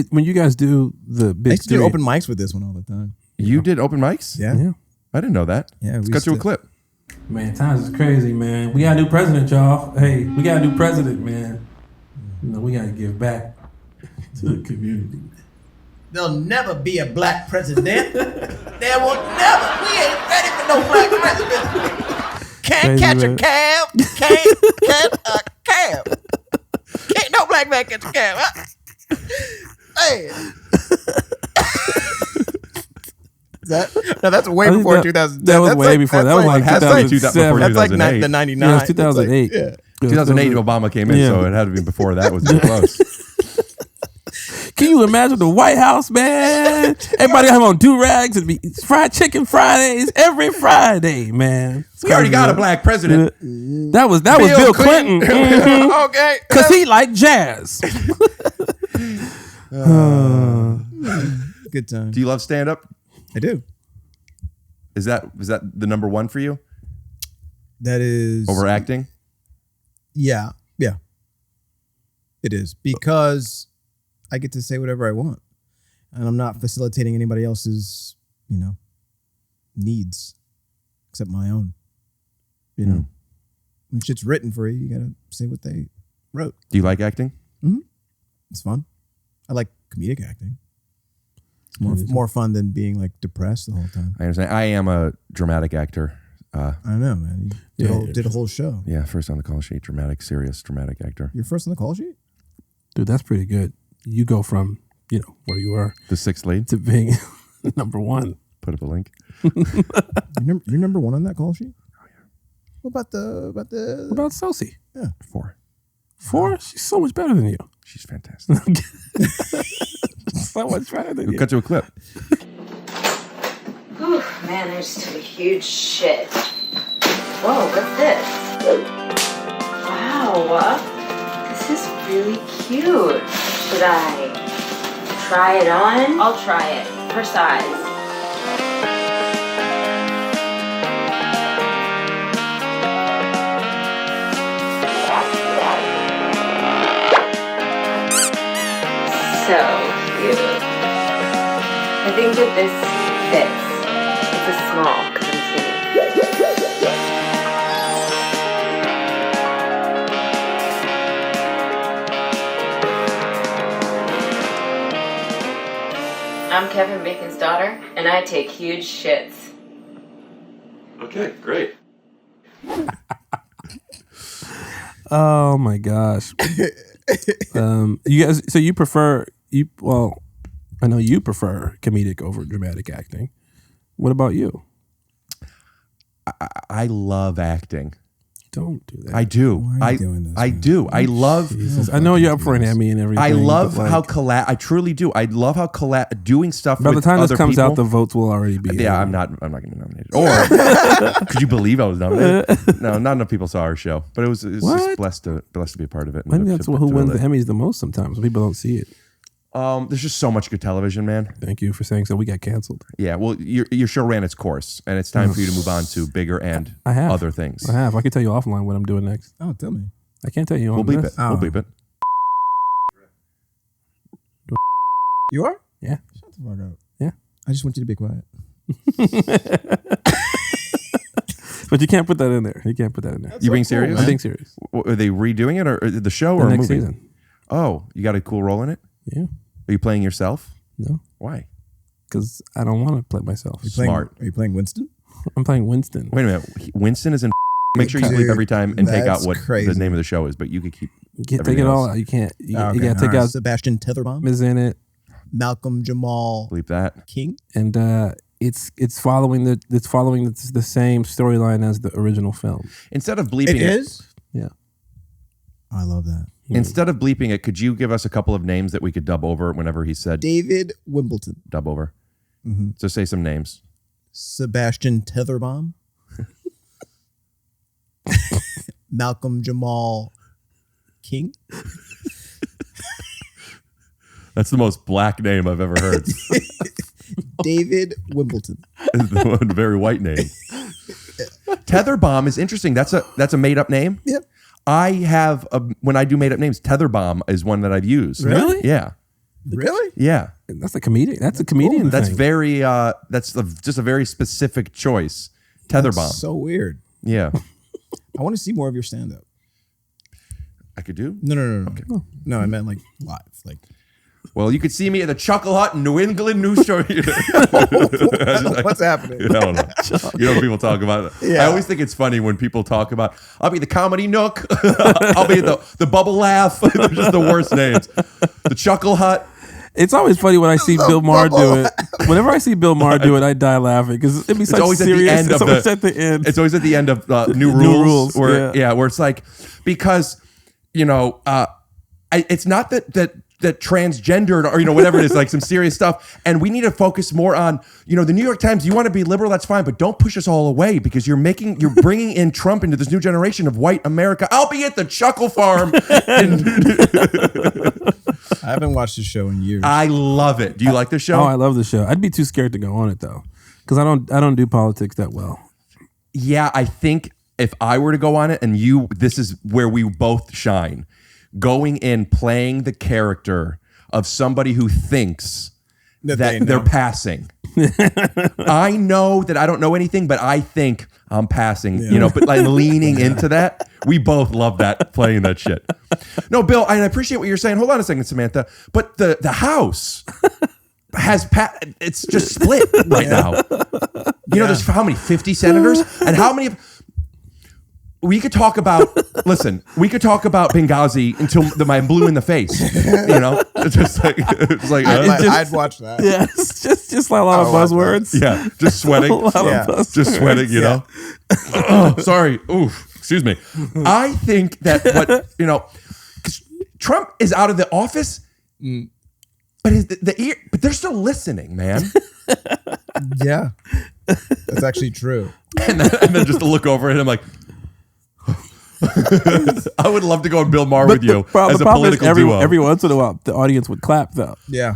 When you guys do the big I used to do open mics with this one all the time. You did open mics? Yeah. I didn't know that. Yeah. Let's cut to a clip. Man, times is crazy, man. We got a new president, y'all. Hey, we got a new president, man. We got to give back to the community. There'll never be a black president. There will never. We ain't ready for no black president. Can't Crazy, catch man. a cab. Can't catch a cab. Can't no black man catch a cab. Huh? Hey. That's way I think before that- 2010. That was That's way like- before. that's That was like- like has to be 2007. That's like 2008. the 99. Yeah, it was 2008. It's like- 2008 Obama came in, Yeah. so it had to be before that. Was too close. Can you imagine the White House, man? Everybody have on do-rags and be fried chicken Fridays every Friday, man. We already got a black president. That was Bill Clinton. Mhm. Okay. Cause he liked jazz. Good time. Do you love stand up? I do. Is that the number one for you? That is Over acting? Yeah. It is because I get to say whatever I want, and I'm not facilitating anybody else's, needs except my own. When shit's written for you, you gotta say what they wrote. Do you like acting? Mm-hmm. It's fun. I like comedic acting. It's more fun than being like depressed the whole time. I understand. I am a dramatic actor. I know, man. You did a whole show. Yeah, first on the call sheet. Serious dramatic actor. You're first on the call sheet? Dude, that's pretty good. You go from, where you were. The sixth lead. To being number one. Put up a link. You're number one on that call sheet? Oh yeah. What about Sosie? Yeah. 4. 4? She's so much better than you. She's fantastic. So much better than We'll you. cut to a clip. Whew, man, there's just a huge shit. Whoa, what's this? Wow, this is really cute. Should I try it on? I'll try it, for size. So cute. I think that this fits. It's a small because I'm skinny. I'm Kevin Bacon's daughter, and I take huge shits. Okay, great. Oh my gosh. You guys, so you prefer I know you prefer comedic over dramatic acting. What about you? I love acting. Don't do that. I do. Why are you doing this, I man? do. I love. Jesus, I know you're up for an Emmy and everything. I love but, how I truly do. I love how doing stuff. By the with time this other comes people, out, the votes will already be. Yeah, I'm not going to be nominated. Or could you believe I was nominated? No, not enough people saw our show, but it was just blessed to be a part of it. I think that's who wins the Emmys the most. Sometimes people don't see it. There's just so much good television, man. Thank you for saying so. We got canceled. Yeah, well, your show ran its course, and it's time for you to move on to bigger and other things. I have. I can tell you offline what I'm doing next. Oh, tell me. I can't tell you on We'll bleep this. it. We'll bleep it. You are? Yeah. Shut the fuck up. Yeah. I just want you to be quiet. But you can't put that in there. You can't put that in there. You being serious? I'm being serious. Are they redoing it, or the show, The or a next movie? season. Oh, you got a cool role in it? Yeah. Are you playing yourself? No. Why? Because I don't want to play myself. Smart. Are you playing Winston? I'm playing Winston. Wait a minute. Winston is in. Make sure you Dude, sleep every time and take out that's what crazy. the name of the show is, but you could keep. Take everything it all else. out. You can't. You Okay, got to take all right. out. Sebastian Tetherbaum Is in it, Malcolm Jamal Bleep that. King. and it's following the same storyline as the original film. Instead of bleeping It is? Yeah. I love that. Instead of bleeping it, could you give us a couple of names that we could dub over whenever he said David Wimbledon. dub over? Mm-hmm. So say some names. Sebastian Tetherbaum. Malcolm Jamal King. That's the most black name I've ever heard. David Wimbledon. It's a very white name. Tetherbomb is interesting. That's a made up name. Yep. I have when I do made up names, Tetherbomb is one that I've used. Really? Yeah. Really? Yeah. That's a comedian. That's a comedian. That's thing. very just a very specific choice. Tetherbomb. That's so weird. Yeah. I want to see more of your stand up. I could do? No. No, I meant like live. Like Well, you could see me at the Chuckle Hut in New England News Show. What's happening? I don't know. You know, people talk about it. Yeah. I always think it's funny when people talk about, I'll be the Comedy Nook. I'll be the Bubble Laugh. They're just the worst names. The Chuckle Hut. It's always funny when I see Bill Maher do it. Whenever I see Bill Maher do it, I die laughing because it'd be such always serious. at the end It's always at the end. It's always at the end of New Rules. Where it's like, because it's not that transgendered or whatever it is, like some serious stuff, and we need to focus more on the New York Times. You want to be liberal, that's fine, but don't push us all away because you're bringing in Trump into this new generation of white America. I'll be at the Chuckle Farm. I haven't watched the show in years. I love it. Do you like the show? Oh, I love the show. I'd be too scared to go on it though, because I don't do politics that well. Yeah, I think if I were to go on it, and this is where we both shine. Going in, playing the character of somebody who thinks that they're passing. I know that I don't know anything, but I think I'm passing, but like leaning into that. We both love that, playing that shit. No, Bill, I appreciate what you're saying. Hold on a second, Samantha. But the House has it's just split right now. There's how many? 50 senators? And how many we could talk about Benghazi until the mind blew in the face. It's just like I'd watch that. Yeah, it's just like a lot of buzzwords. Yeah, just sweating. Just sweating. Oh, sorry. Oof. Excuse me. I think that Trump is out of the office, but but they're still listening, man. Yeah, that's actually true. And then just to look over at him like. I would love to go on Bill Maher with you as a political duo. Every once in a while, the audience would clap though. Yeah.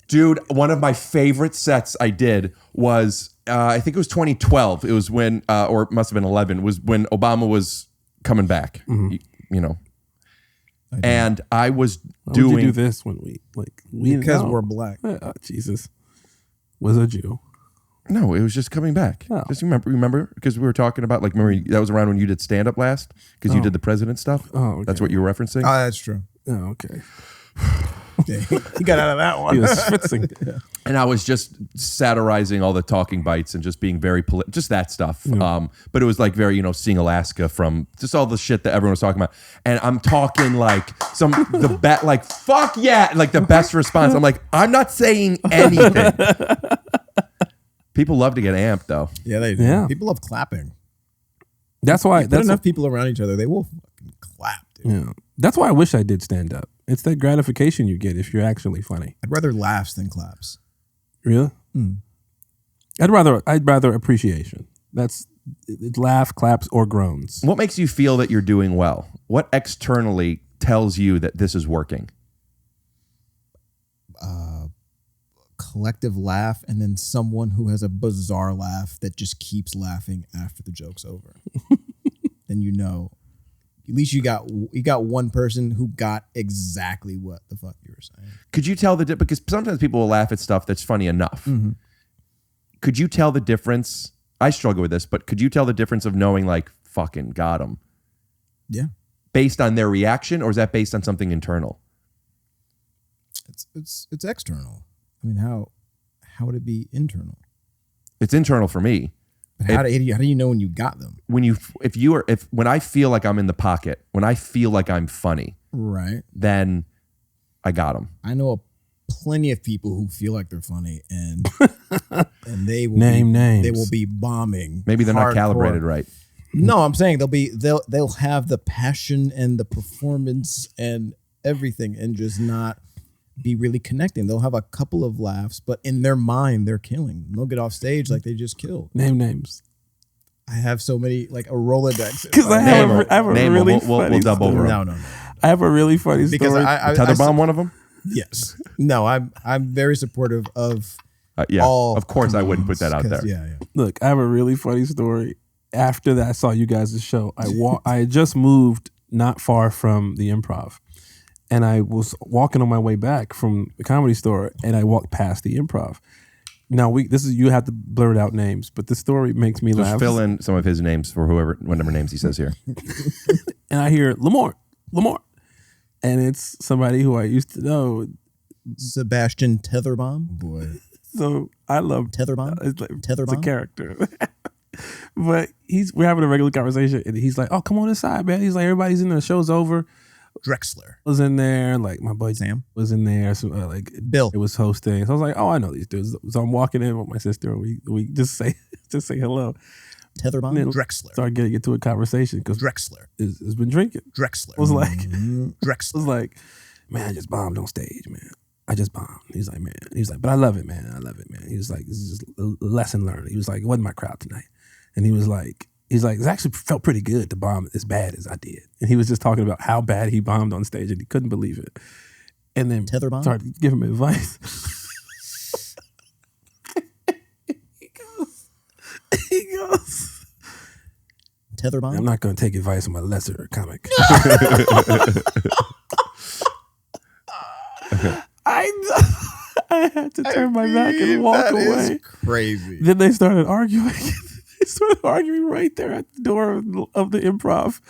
Dude, one of my favorite sets I did was, I think it was 2012. It was when, or it must have been 11, was when Obama was coming back, and I was doing. Why would you do this when we because we're black. Oh, Jesus. Was a Jew. No, it was just coming back. Oh. Just remember, because we were talking about remember that was around when you did stand up last because you did the president stuff. Oh, okay. That's what you were referencing. Oh, that's true. Oh, okay. He got out of that one. He was schwitzing. Yeah. And I was just satirizing all the talking bites and just being very just that stuff. Yeah. But it was like very seeing Alaska from just all the shit that everyone was talking about. And I'm talking like fuck yeah, like the best response. I'm like, I'm not saying anything. People love to get amped, though. Yeah, they do. Yeah. People love clapping. That's why. There's enough people around each other. They will fucking clap, dude. Yeah. That's why I wish I did stand up. It's that gratification you get if you're actually funny. I'd rather laughs than claps. Really? I'd rather appreciation. It's laugh, claps, or groans. What makes you feel that you're doing well? What externally tells you that this is working? Collective laugh, and then someone who has a bizarre laugh that just keeps laughing after the joke's over. Then at least you got one person who got exactly what the fuck you were saying. Could you tell because sometimes people will laugh at stuff that's funny enough. Mm-hmm. Could you tell the difference? I struggle with this, but could you tell the difference of knowing like fucking got them? Yeah. Based on their reaction, or is that based on something internal? It's external. I mean, how would it be internal? It's internal for me. But how do you know when you got them? When I feel like I'm in the pocket, when I feel like I'm funny, right? Then I got them. I know plenty of people who feel like they're funny, and they will names. They will be bombing. Maybe they're not hardcore. calibrated right. No, I'm saying they'll have the passion and the performance and everything, and just not be really connecting. They'll have a couple of laughs, but in their mind, they're killing. They'll get off stage like they just killed. Name names. I have so many, like a Rolodex. Because I have a really funny we'll double story. over. No. I have a really funny story. Because Tetherbomb, one of them? Yes. No, I'm very supportive of all. Of course, I wouldn't put that out there. Yeah. Look, I have a really funny story. After that, I saw you guys' show. I had just moved not far from the Improv. And I was walking on my way back from the Comedy Store, and I walked past the Improv. Now you have to blurt out names, but the story makes me laugh. Just fill in some of his names for whatever names he says here. And I hear Lamorne, and it's somebody who I used to know, Sebastian Tetherbomb. Boy, so I love Tetherbomb. It's a character, but we're having a regular conversation, and he's like, "Oh, come on inside, man." He's like, "Everybody's in there. The show's over. Drexler was in there. Like my boy Sam was in there. So like Bill, it was hosting. So I was like, oh, I know these dudes. So I'm walking in with my sister, and we just say hello. Tetherbond, Drexler. Start getting into a conversation because Drexler has been drinking. Drexler was like, Drexler was like, man, I just bombed on stage, man. I just bombed. He's like, man. He's like, but I love it, man. I love it, man. He was like, this is just a lesson learned. He was like, it wasn't my crowd tonight. And he was like, it actually felt pretty good to bomb as bad as I did. And he was just talking about how bad he bombed on stage and he couldn't believe it. And then Tetherbond started giving him advice. he goes, Tetherbond? I'm not going to take advice from a lesser comic. I had to turn my back and walk away. That is crazy. Then they started arguing. They started arguing right there at the door of the improv.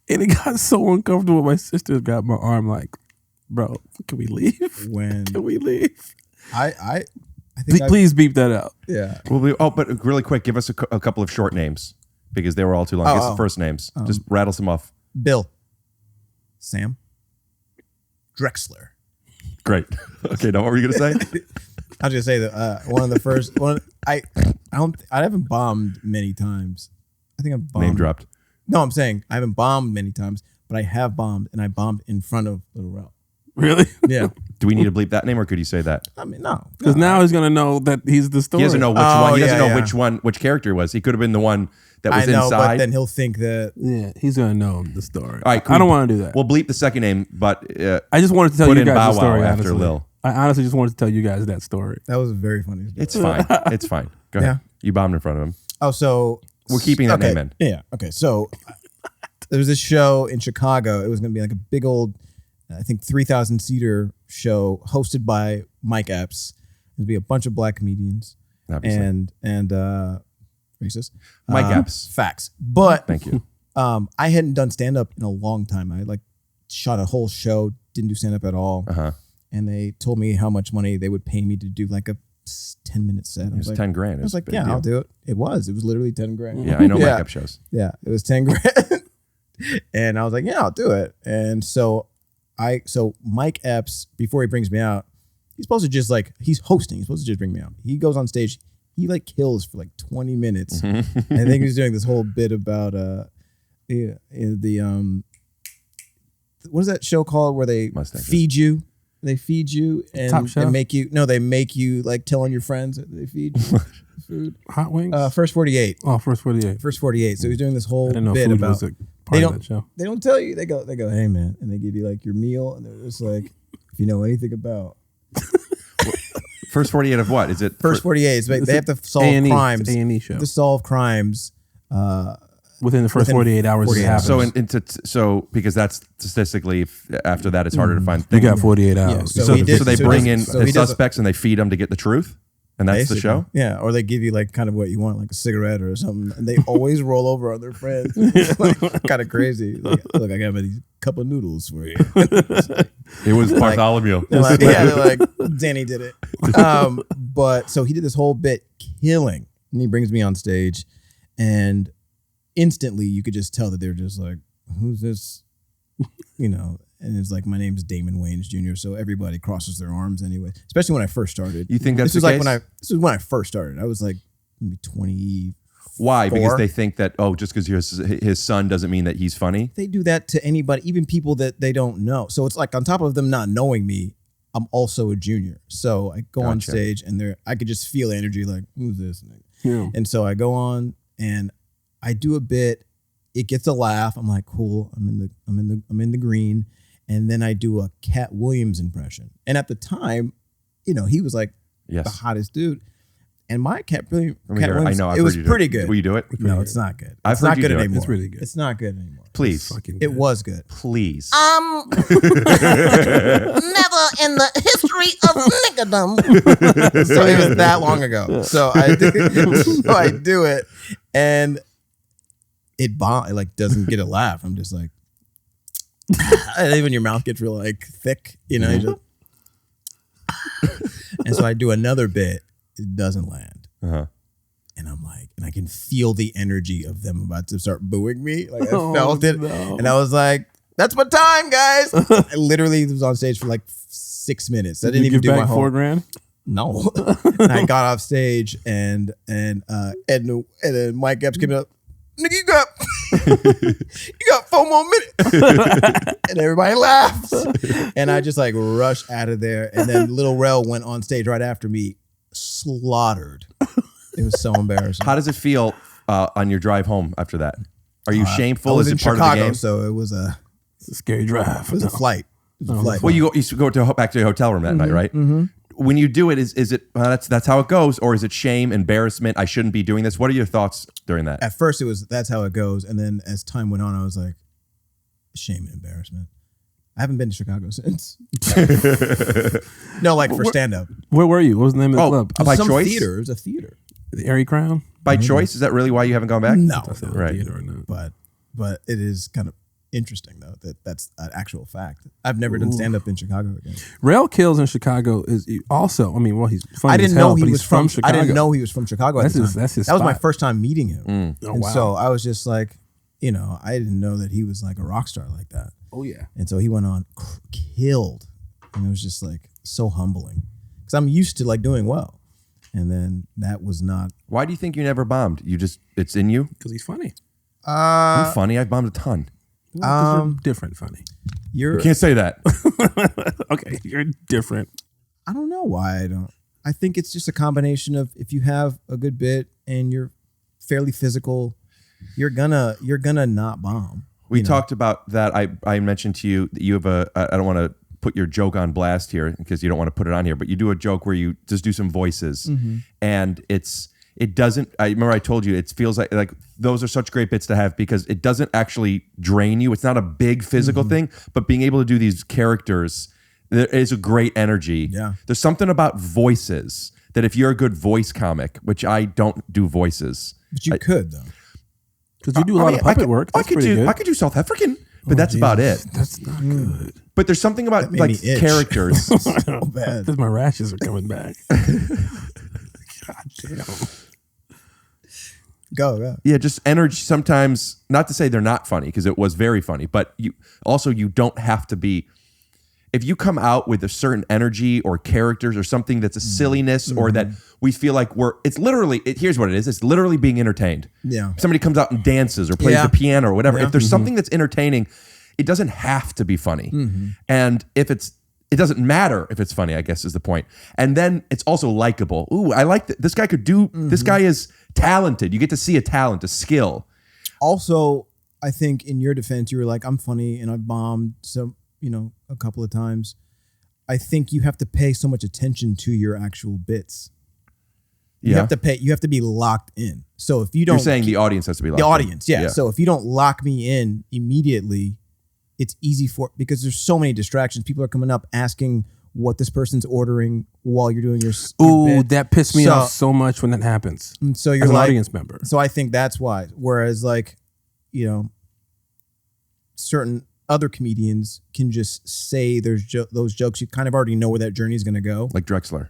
And it got so uncomfortable. My sister grabbed my arm like, bro, can we leave? Can we leave? I think Please beep that out. Yeah. But really quick, give us a couple of short names because they were all too long. Give us the first names. Just rattle some off. Bill. Sam. Drexler. Great. Okay, now what were you gonna say? I was gonna say that one of the first one. I haven't bombed many times. I think I've bombed. Name dropped. No, I'm saying I haven't bombed many times, but I have bombed, and I bombed in front of Little Ralph. Really? Yeah. Do we need to bleep that name, or could you say that? I mean, no. Because now he's gonna know that he's the story. He doesn't know which one. He doesn't know which character it was. He could have been the one that was I know, inside. but then he'll think that. Yeah, he's gonna know the story. All right, I don't want to do that. We'll bleep the second name, but I just wanted to tell put you in guys Bow the story. Wow after honestly. Lil. I honestly just wanted to tell you guys that story. That was a very funny story. It's fine. It's fine. Go ahead. You bombed in front of him. Oh, so we're keeping that name in. Yeah. Okay. So there was this show in Chicago. It was going to be like a big old, I think 3,000 seater show hosted by Mike Epps. There'd be a bunch of black comedians Obviously. and racist. Mike Epps. Facts. But thank you. I hadn't done stand up in a long time. I like shot a whole show, didn't do stand up at all. And they told me how much money they would pay me to do like a 10-minute set. It was like, 10 grand. I was like, yeah, I'll do it. It was literally 10 grand. Yeah, I know Mike Epps shows. Yeah, it was 10 grand. And I was like, yeah, I'll do it. And so Mike Epps, before he brings me out, he's supposed to just like, he's hosting. He's supposed to just bring me out. He goes on stage. He like kills for like 20 minutes. And I think he was doing this whole bit about what is that show called where they feed you? They feed you and make you like tell on your friends that they feed you food. Hot wings? First 48. Oh, First 48. First 48. So he's doing this whole I didn't know bit food about was a part of that show. They don't tell you. They go, hey man, and they give you like your meal, and they're just like, if you know anything about First 48 of what? Is it First 48? They have to solve crimes. A&E show. To solve crimes. Within the first 48 hours, it happens. So because that's statistically, after that, it's harder to find You things. got 48 hours. So they bring in the suspects and they feed them to get the truth, and that's the show. Yeah, or they give you like kind of what you want, like a cigarette or something, and they always roll over on their friends. It's like, kind of crazy. Like, look, I got a cup of noodles for you. It was Bartholomew. They're like, Danny did it. But so he did this whole bit killing, and he brings me on stage, and instantly you could just tell that they're just like, who's this? You know, and it's like, my name's Damon Wayans Jr. So everybody crosses their arms anyway, especially when I first started. You think that's this the was case? like this was when I first started. I was like maybe 20. Why? Because they think that, just because his son doesn't mean that he's funny. They do that to anybody, even people that they don't know. So it's like, on top of them not knowing me, I'm also a junior. So I go on stage and I could just feel energy like, who's this? Yeah. And so I go on and I do a bit. It gets a laugh. I'm like, cool. I'm in the green. And then I do a Cat Williams impression. And at the time, you know, he was like the hottest dude. And my Cat Williams, it was pretty good. Will you do it? No, it's not good. I've It's heard not you good do it. anymore. It's really good. It's not good anymore. Please. It was good. Please. Never in the history of niggerdom. So it was that long ago. So I do it, and it like doesn't get a laugh. I'm just like, and even your mouth gets real like thick, you know. You just, and so I do another bit. It doesn't land. And I'm like, and I can feel the energy of them about to start booing me. Like I felt it. No. And I was like, That's my time, guys. I literally was on stage for like 6 minutes. I didn't even do my whole $4,000. No. And I got off stage and then Mike Epps came up. Nigga, you got 4 more minutes. And everybody laughs. And I just like rushed out of there. And then Lil Rel went on stage right after me, slaughtered. It was so embarrassing. How does it feel on your drive home after that? Are you shameful? Is it in part Chicago, of the game? so it was a scary drive. It was a flight. It was a flight. Well, you used to go back to your hotel room that night, right? Mm-hmm. When you do it, is it that's how it goes, or is it shame, embarrassment? I shouldn't be doing this. What are your thoughts during that? At first, it was that's how it goes, and then as time went on, I was like, shame and embarrassment. I haven't been to Chicago since. No, like for stand up. Where were you? What was the name of the club? By Some choice? theater. It was a theater. The Airy Crown? By choice? Is that really why you haven't gone back? No, right. But it is kind of interesting though that's an actual fact. I've never done stand up in Chicago again. Rail Kills in Chicago is also. I mean, well, he's funny I didn't as hell, know he but was he's from Chicago. I didn't know he was from Chicago. At the time. That's his That was my spot. first time meeting him, Oh, and wow. so I was just like, I didn't know that he was like a rock star like that. Oh yeah. And so he went on, killed, and it was just like so humbling because I'm used to like doing well, and then that was not. Why do you think you never bombed? It's in you? Because he's funny. I'm funny. I bombed a ton. You're different funny. You can't say that. Okay, you're different. I don't know why I don't. I think it's just a combination of if you have a good bit and you're fairly physical, you're gonna not bomb. We talked about that. I mentioned to you that you have I don't want to put your joke on blast here because you don't want to put it on here, but you do a joke where you just do some voices, and it doesn't. I remember I told you it feels like those are such great bits to have because it doesn't actually drain you. It's not a big physical thing, but being able to do these characters, there is a great energy. Yeah, there's something about voices that if you're a good voice comic, which I don't do voices, but you could though. Because you do a lot of puppet work. That's pretty good. I could do South African, but that's about it. That's not good. But there's something about made like me itch. characters. So bad. Because my rashes are coming back. God damn. Go. Yeah, just energy. Sometimes, not to say they're not funny because it was very funny, but you don't have to be. If you come out with a certain energy or characters or something that's a silliness or that we feel like it's literally. Here's what it is. It's literally being entertained. Yeah. If somebody comes out and dances or plays the piano or whatever. Yeah. If there's something that's entertaining, it doesn't have to be funny. And if it doesn't matter if it's funny, I guess is the point. And then it's also likable. Ooh, I like that. This guy could do, this guy is talented. You get to see a talent, a skill. Also, I think in your defense, you were like, I'm funny and I've bombed a couple of times. I think you have to pay so much attention to your actual bits. You have to be locked in. So if you don't. You're saying the audience has to be locked in. The audience, yeah. So if you don't lock me in immediately, it's easy because there's so many distractions. People are coming up asking what this person's ordering while you're doing your bit. That pissed me off so much when that happens. And so you're as an like, audience member. So I think that's why. Whereas certain other comedians can just say those jokes. You kind of already know where that journey is going to go. Like Drexler.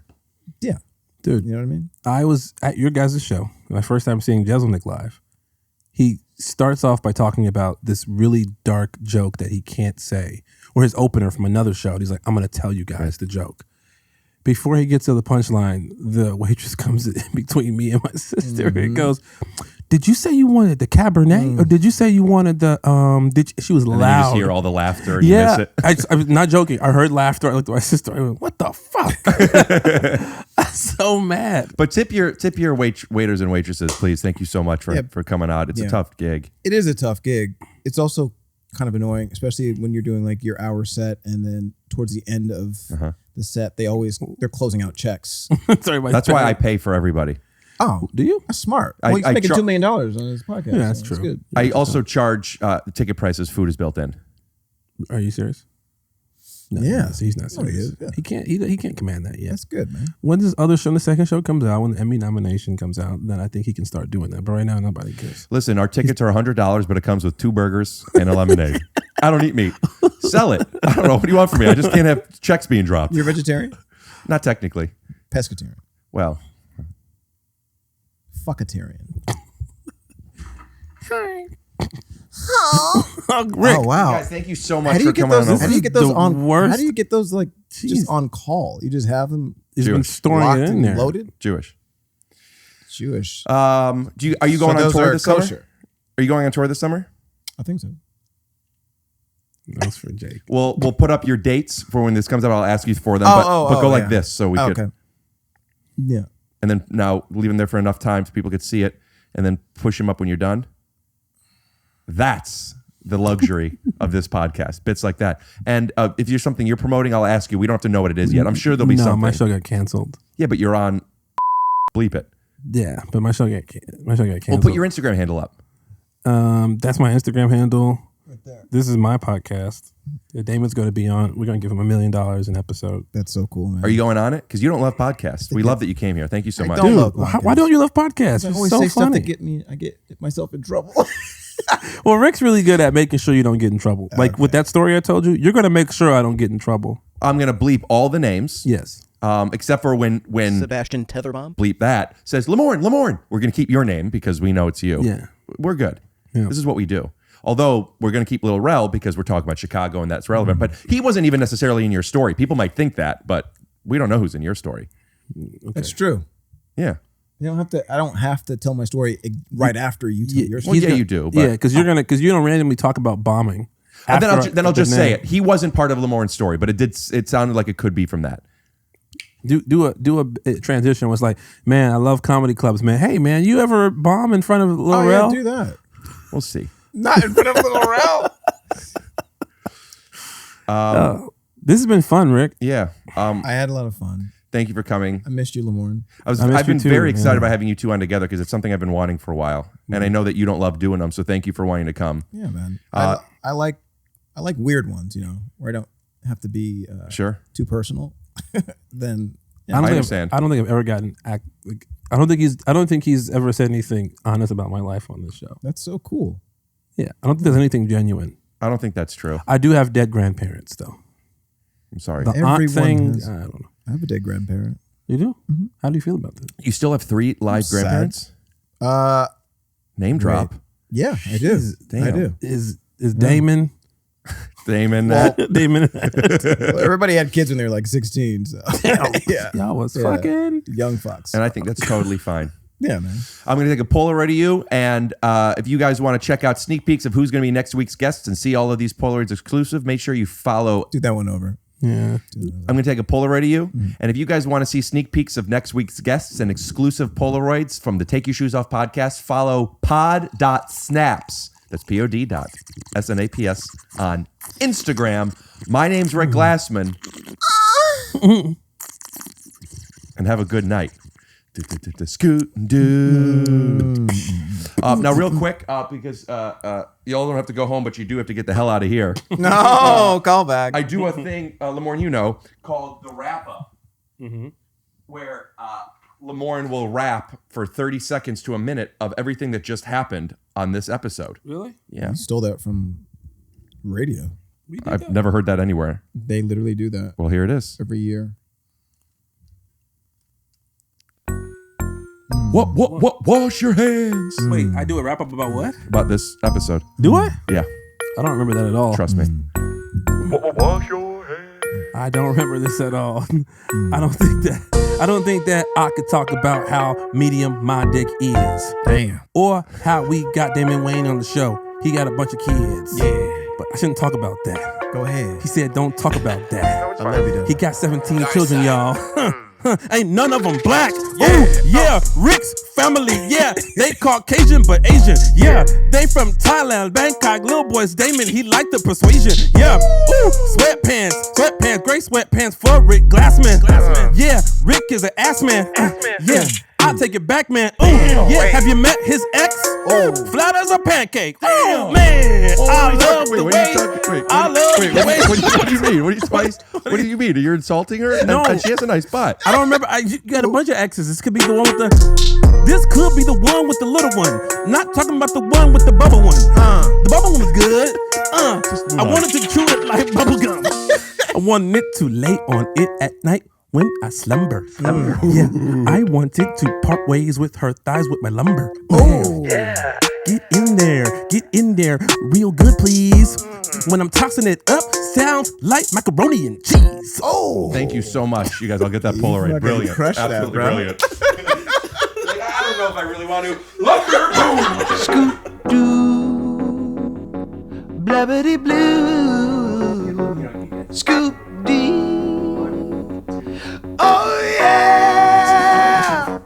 Yeah. Dude. You know what I mean? I was at your guys' show. My first time seeing Jeselnik live. He starts off by talking about this really dark joke that he can't say, or his opener from another show. And he's like, I'm going to tell you guys the joke. Before he gets to the punchline, the waitress comes in between me and my sister. It goes, did you say you wanted the Cabernet? Or did you say you wanted the, she was and loud. Then you just hear all the laughter and you miss it. I was not joking. I heard laughter. I looked at my sister. I went, what the fuck? I'm so mad. But tip your waiters and waitresses, please. Thank you so much for coming out. It's a tough gig. It is a tough gig. It's also kind of annoying, especially when you're doing like your hour set and then towards the end of the set, they're closing out checks. That's why I pay for everybody. Oh, do you? That's smart. Well, he's making $2 million on his podcast. Yeah, that's so true. Good. I also charge the ticket prices. Food is built in. Are you serious? No, Yeah. he's not serious. He can't. He can't command that yet. That's good, man. When this other show, the second show comes out, when the Emmy nomination comes out, then I think he can start doing that. But right now, nobody cares. Listen, our tickets are $100, but it comes with 2 burgers and a lemonade. I don't eat meat. Sell it. I don't know. What do you want from me? I just can't have checks being dropped. You're a vegetarian? Not technically. Pescatarian. Well. Fuckatarian. Rick. Oh wow! Guys, thank you so much How do you for get coming those? on How over. do you get those The on? worst- How do you get those like just on call? You just have them. He's been storing locked it in and there. loaded. Jewish. Jewish. Are you going on those tour are this summer? kosher. Are you going on tour this summer? I think so. That's for Jake. We'll put up your dates for when this comes out. I'll ask you for them, but go like this so we could. Okay. Yeah. And then now leave them there for enough time so people could see it, and then push them up when you're done. That's the luxury of this podcast. Bits like that. And if you're something you're promoting, I'll ask you. We don't have to know what it is yet. I'm sure there'll be something. My show got canceled. Yeah, but you're on. Bleep it. Yeah, but my show got canceled. We'll put your Instagram handle up. That's my Instagram handle. Right there. This is my podcast. Damon's going to be on. We're going to give him $1 million an episode. That's so cool, man. Are you going on it? Because you don't love podcasts. We love that you came here. Thank you so much. don't Dude, love podcasts. why don't you love podcasts? I You're always so say funny. stuff to I get myself in trouble. Well, Rick's really good at making sure you don't get in trouble. Like with that story I told you, you're going to make sure I don't get in trouble. I'm going to bleep all the names. Yes. Except for when Sebastian Tetherbomb. bleep that says Lamorne. We're going to keep your name because we know it's you. Yeah. We're good. Yeah. This is what we do. Although we're going to keep Lil Rel because we're talking about Chicago and that's relevant. But he wasn't even necessarily in your story. People might think that, but we don't know who's in your story. Okay. That's true. Yeah. You don't have to. I don't have to tell my story right after you tell your Well, story. yeah, you do. But Yeah, because you don't randomly talk about bombing. and then I'll just say name. it. He wasn't part of Lamorne's story, but it sounded like it could be from that. Do a transition. Was like, man, I love comedy clubs, man. Hey, man, you ever bomb in front of Lil Oh Rel? yeah, do that. We'll see. Not in front of Lil Rel. This has been fun, Rick. Yeah. I had a lot of fun. Thank you for coming. I missed you, Lamorne. I've been too, very excited yeah. about having you two on together because it's something I've been wanting for a while, and I know that you don't love doing them. So thank you for wanting to come. Yeah, man. I like weird ones, where I don't have to be Sure. too personal. Then I understand. I don't think I've ever gotten I don't think he's ever said anything honest about my life on this show. that's so cool. Yeah, I don't think there's anything genuine. I don't think that's true. I do have dead grandparents though. I'm sorry. The aunt Everyone thing, has- I don't know. I have a dead grandparent. You do? How do you feel about that? You still have 3 live sad. grandparents? Name drop. Yeah, I do. Damn. I do. Is Damon? Damon. Damon. Well, everybody had kids when they were like 16. So. Yeah. Y'all was fucking young fucks. And I think that's totally fine. Yeah, man. I'm going to take a Polaroid of you. And if you guys want to check out sneak peeks of who's going to be next week's guests and see all of these Polaroids exclusive, make sure you follow. Do that one over. Yeah. I'm going to take a Polaroid of you. And if you guys want to see sneak peeks of next week's guests and exclusive Polaroids from the Take Your Shoes Off podcast, follow pod.snaps. That's pod.snaps on Instagram. My name's Rick Glassman. And have a good night. Now, real quick, because y'all don't have to go home, but you do have to get the hell out of here. No, call back. I do a thing, Lamorne, called the wrap up, where Lamorne will rap for 30 seconds to a minute of everything that just happened on this episode. Really? Yeah. You stole that from radio. I've never heard that anywhere. They literally do that Well, here it is. every year. What? Wash your hands. Wait, I do a wrap up about what? About this episode. Do I? Yeah. I don't remember that at all. Trust me. Wash your hands. I don't remember this at all. I don't think that I could talk about how medium my dick is. Damn. Or how we got Damon Wayans on the show. He got a bunch of kids. Yeah. But I shouldn't talk about that. Go ahead. He said don't talk about that. I love you, though. He got 17 children, y'all. Ain't none of them black. Yeah. Ooh, yeah. Rick's family, yeah. They Caucasian but Asian. Yeah. They from Thailand, Bangkok. Little boys, Damon, he liked the persuasion. Yeah. Ooh, sweatpants, gray sweatpants for Rick Glassman. Yeah. Rick is an ass man. Yeah. I'll take it back, man. Ooh, yeah. Have you met his ex? Oh, flat as a pancake. Oh, man. I love the way. What do you mean? What do you mean? You're insulting her? No. And she has a nice butt. I don't remember. You got a bunch of exes. This could be the one with the. This could be the one with the little one. Not talking about the one with the bubble one. The bubble one was good. I wanted to chew it like bubble gum. I wanted to lay on it at night when I slumber. Yeah, I wanted to part ways with her thighs with my lumber. Oh, yeah. Get in there, real good, please. When I'm tossing it up, sounds like macaroni and cheese. Oh, thank you so much, you guys. I'll get that Polaroid. Brilliant, absolutely brilliant. Like, I don't know if I really want to. Boom! Scoop doo, blabbity blue, scoop dee. Oh yeah.